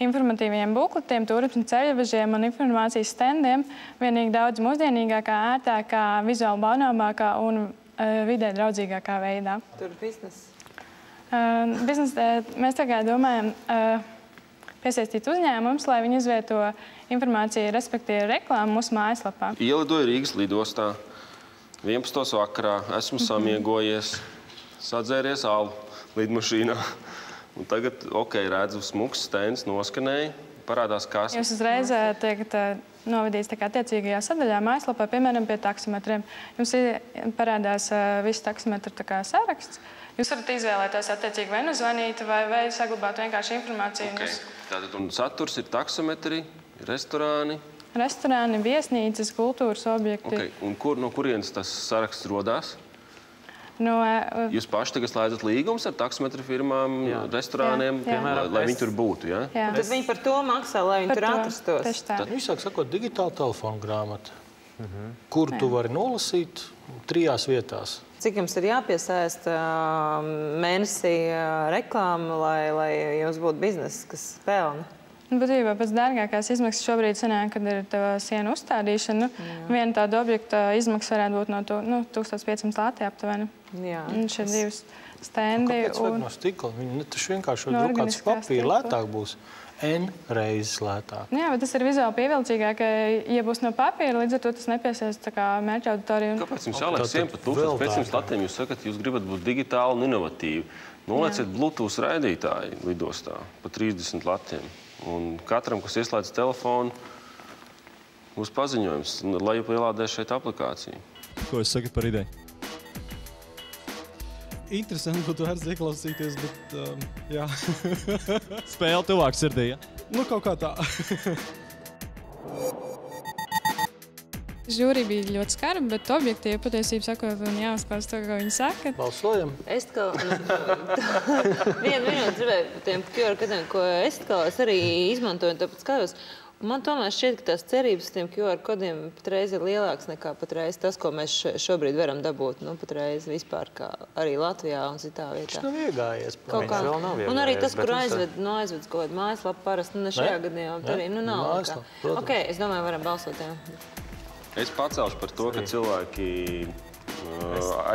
informatīvajiem bukletiem, turisma ceļvežiem un informācijas stendiem, vienīgi daudz mūsdienīgākā, ērtākā, vizuāli baudāmākā un vidē draudzīgākā veidā. Tur biznes. Mēs tagad domājam piesaistīt uzņēmumus, lai viņi izvieto informāciju, respektīvi reklāmu mūsu mājaslapā. Ielidoju Rīgas lidostā, 11. vakarā, esmu samiegojies, sadzēries alu lidmašīnā. Un tagad, redzu, smuks stends noskanēja, parādās kas. Jūs uzreiz tiekat novadīts attiecīgajā sadaļā mājaslapā, piemēram, pie taksometriem. Jums parādās visu taksometru saraksts. Jūs varat izvēlēties attiecīgi vai nu zvanīt, vai saglabāt vienkārši informāciju. Tātad un saturs ir taksometri, restorāni. Restorāni, viesnīcas, kultūras objekti. Un no kurienes tas saraksts rodās? Jūs paši tagad slēdzat līgumus ar taksometru firmām, restorāniem, lai viņi tur būtu, jā? Tad viņi par to maksā, lai viņi tur atrastos. Tad visāk sakot, digitāla telefona grāmata, kuru tu vari nolasīt 3 vietās. Cik jums ir jāpiesaista mēnesī reklāma, lai jums būtu bizness, kas pelna? Būtībā pēc dārgākās izmaksas šobrīd sanāk, kad ir tava sienu uzstādīšana. Viena tāda objekta izmaksa varētu būt no 1500 lati aptuveni. Un šie 2 stendi. Kāpēc vajag no stikla? Viņi taču vienkārši drukāts papīra lētāk būs. N reizes lētāk. Jā, bet tas ir vizuāli pievilcīgāk, ja būs no papīra, līdz ar to tas nepiesaist mērķa auditoriju. Kāpēc jums jāliek 1500 latiem? Jūs sakat, jūs gribat būt digitāli un inovatīvi. Nolieciet Bluetooth raidītāju lidostā pa 30 latiem. Un katram, kas ieslēdz telefonu, būs paziņojums, lai jau pielādē šeit aplikāciju. Ko jūs sakat par ideju? Interesanti būtu vērts ieklausīties, bet jā. Spēle tuvāk sirdī, ja? Kaut kā tā. Žūrija bija ļoti skarba, bet objektīvi patiesībā sakot un jāuzklausa to, ko viņi saka. Balsojam. Es kā... Vienu minūti gribēju par tiem QR kodiem, ko es arī izmantoju, tāpēc skatos. Man tomēr šķiet, ka tās cerības tiem QR kodiem patreiz ir lielāks nekā patreiz tas, ko mēs šobrīd varam dabūt. Patreiz vispār kā arī Latvijā un citā vietā. Viņš nav iegājies. Viņš vēl nav iegājies. Un arī tas, kur aizved kaut kādu mājaslapu parasti, ne šajā gadījumā, arī nav. Ok, es domāju, varam balsot, jā. Es pacelšu par to, ka cilvēki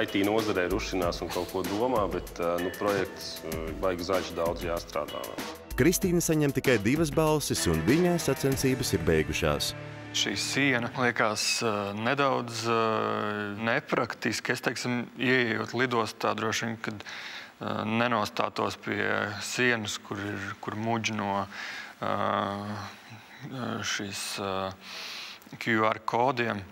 IT nozarē rušinās un kaut ko domā, bet projekts baigi zaļš daudz jāstrādā vēl. Kristīna saņem tikai 2 balsis, un viņai sacensības ir beigušās. Šī siena liekas nedaudz nepraktiski. Es teiksim, ieejot lidostā droši vien, kad nenostātos pie sienas, kur muģino šīs QR kodiem.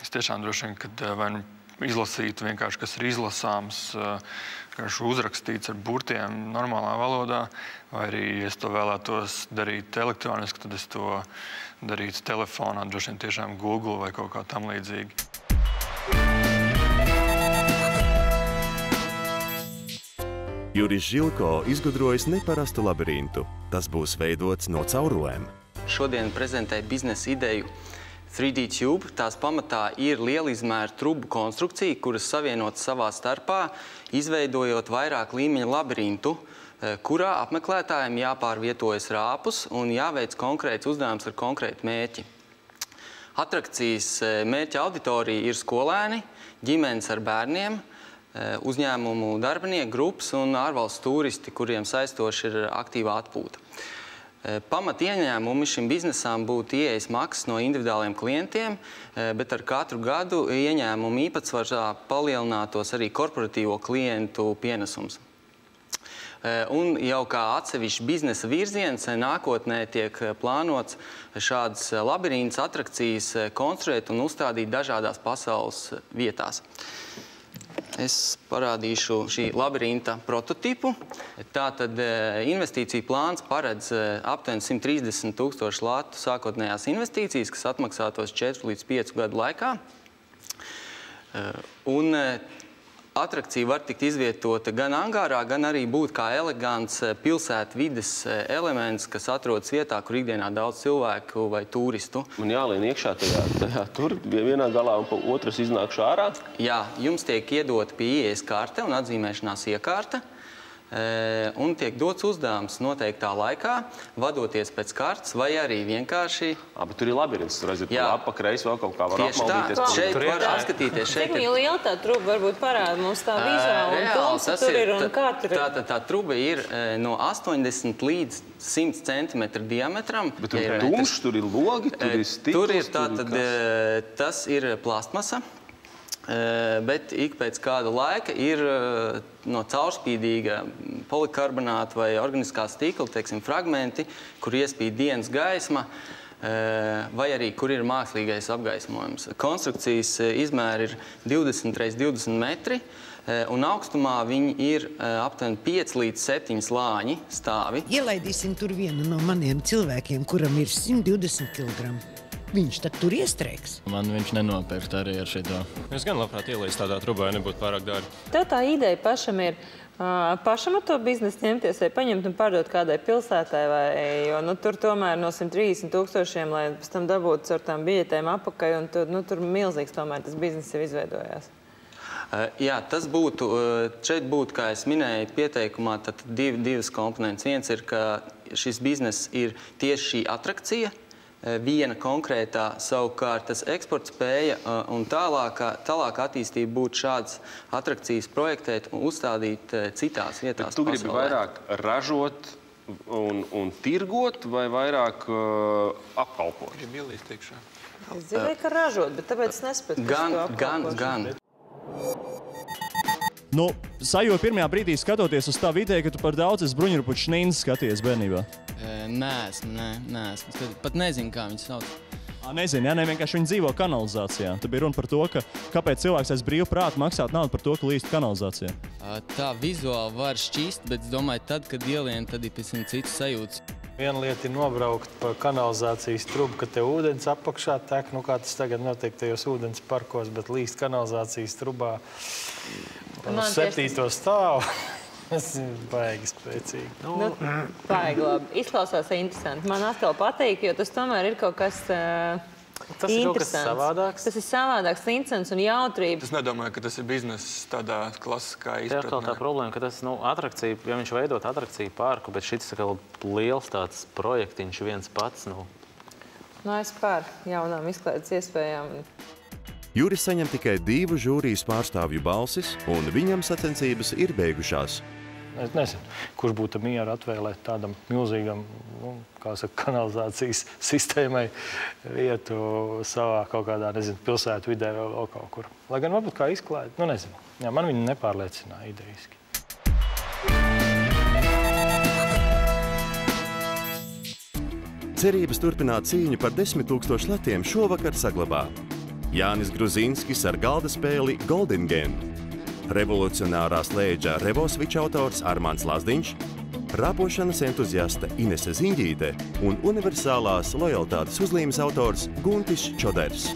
Es tiešām droši vien, kad vai nu izlasītu vienkārši, kas ir izlasāms, uzrakstīts ar burtiem normālā valodā, vai arī, ja es to vēlētos darīt elektroniski, tad es to darītu telefonā, droši vien tiešām Google vai kaut kā tam līdzīgi. Juris Žilko izgudrojis neparastu labirintu. Tas būs veidots no caurulēm. Šodien prezentēju biznesa ideju 3D Tube. Tās pamatā ir liela izmēra trubu konstrukcija, kuras savienot savā starpā, izveidojot vairāk līmeņu labirintu, kurā apmeklētājiem jāpārvietojas rāpus un jāveic konkrēts uzdevums ar konkrētu mērķi. Atrakcijas mērķa auditorija ir skolēni, ģimenes ar bērniem, uzņēmumu darbinieki, grupas un ārvalstu turisti, kuriem saistoši ir aktīvā atpūta. Pamat ieņēmumi šim biznesām būtu ieejas maksas no individuāliem klientiem, bet ar katru gadu ieņēmumu īpatsvarā palielinātos arī korporatīvo klientu pienesums. Un jau kā atsevišķi biznesa virziens nākotnē tiek plānots šādas labirintas atrakcijas konstruēt un uzstādīt dažādās pasaules vietās. Es parādīšu šī labirinta prototipu. Tātad investīciju plāns paredz aptuveni 130 000 latu sākotnējās investīcijas, kas atmaksātos 4 līdz 5 gadu laikā. Un atrakcija var tikt izvietota gan angārā, gan arī būt kā elegants pilsētvides elements, kas atrodas vietā, kur ikdienā daudz cilvēku vai turistu. Man jālien iekšā tajā tur vienā galā un otrs iznākšu ārā? Jā, jums tiek iedota pie ieejas karte un atzīmēšanās iekārta. Un tiek dots uzdevums noteiktā laikā, vadoties pēc kartes, vai arī vienkārši... Bet tur ir labirints, tur aiziet pa labu, kreis vēl kaut kā var apmaldīties. Tieši tā, šeit var apskatīties. Cik liela tā truba varbūt parāda mums tā vizuāli un tumsa tur ir un kā tur ir? Tā truba ir no 80 līdz 100 centimetru diametram. Bet tur ir tumšs, tur ir logi, tur ir stikls. Tur ir tātad, tas ir plastmasa. Bet ik pēc kāda laika ir no caurspīdīga polikarbonāta vai organiskā stikla, teiksim, fragmenti, kur iespīd dienas gaisma, vai arī kur ir mākslīgais apgaismojums. Konstrukcijas izmēri ir 20 x 20 metri, un augstumā viņi ir aptuveni 5 līdz 7 slāņi stāvi. Ielaidīsim tur vienu no maniem cilvēkiem, kuram ir 120 kg. Viņš tad tur iestrēgs. Man viņš nenopērkt arī ar šito. Es gan labprāt ielaistu tādā trubā, nebūtu pārāk dārgi. Tev tā ideja pašam ir pašam ar to biznesu ņemties vai paņemt un pārdot kādai pilsētai, jo tur tomēr no 130 000, lai pēc tam dabūtu ar tām biļetēm apakai, un tur milzīgs tomēr tas biznes jau izveidojās. Jā, tas būtu, šeit būtu, kā es minēju, pieteikumā tad divas komponentes. Viens ir, ka šis biznes ir tieši šī atrakcija, viena konkrētā, savukārt tas eksporta spēja un tālāk attīstība būtu šādas atrakcijas projektēt un uzstādīt citās vietās pasaulē. Tu gribi vairāk ražot un tirgot vai vairāk apkalpot? Gribu ielīst iekšā. Es dzirdēju, ka ražot, bet tāpēc es nespētu to apkalpot. Gan. Sajūta pirmajā brīdī skatoties uz tā vidē, ka tu par daudz esi bruņurupuču Šnīnas skaties bērnībā? Neesmu. Pat nezinu, kā viņas sauc. Nezinu, vienkārši viņi dzīvo kanalizācijā. Tad bija runa par to, kāpēc cilvēks aiz brīvu prātu maksāt naudu par to, ka līst kanalizācijā. Tā vizuāli var šķist, bet es domāju, tad, kad ielien, tad ir pēc tam citas sajūtas. Viena lieta ir nobraukt pa kanalizācijas trubu, ka te ūdens apakšā tek, kā tas tagad notiek tajos ūdens parkos, bet līst kanalizācijas trubā uz 7. stāvu. Tas ir baigi spēcīgi. Baigi labi. Izklausās interesanti. Man atkal patīk, jo tas tomēr ir kaut kas Tas ir kaut kas savādāks. Tas ir savādāks, interesants un jautrība. Es nedomāju, ka tas ir bizness tādā klasiskā izpratnē. Tā problēma, ka tas, atrakcija, ja viņš veidot atrakciju parku, bet šis ir liels tāds projektiņš viens pats, Es par jaunām izklaides iespējām. Juris saņem tikai 2 žūrijas pārstāvju balsis, un viņam sacensības ir beigušās. Es nezinu, kurš būtu mieru atvēlēt tādam milzīgam, kā saka, kanalizācijas sistēmai vietu savā kaut kādā, nezinu, pilsētu vidē vēl kaut kur. Lai gan varbūt kā izklaide, nezinu. Jā, man viņi nepārliecināja idejiski. Cerības turpināt cīņu par 10 000 latiem šovakar saglabā Jānis Gruzinskis ar galda spēli Goldingen, revolucionārā slēdža Revosviča autors Armāns Lazdiņš, rāpošanas entuziaste Inese Ziņģīte un universālās lojalitātes uzlīmes autors Guntis Čoders.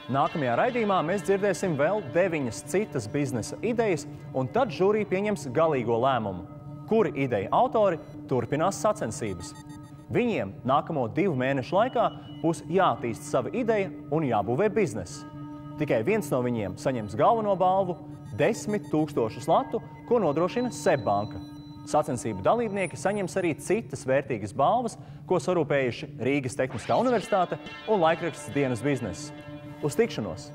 Nākamajā raidījumā mēs dzirdēsim vēl 9 citas biznesa idejas, un tad žūrija pieņems galīgo lēmumu, kuri ideja autori turpinās sacensības. Viņiem nākamo 2 mēnešu laikā būs jātīst sava ideja un jābūvē biznesa. Tikai viens no viņiem saņems galveno balvu 10 000 latu, ko nodrošina SEB banka. Sacensību dalībnieki saņems arī citas vērtīgas balvas, ko sarūpējuši Rīgas Tehniskā universitāte un laikraksts Dienas bizness. Uz tikšanos!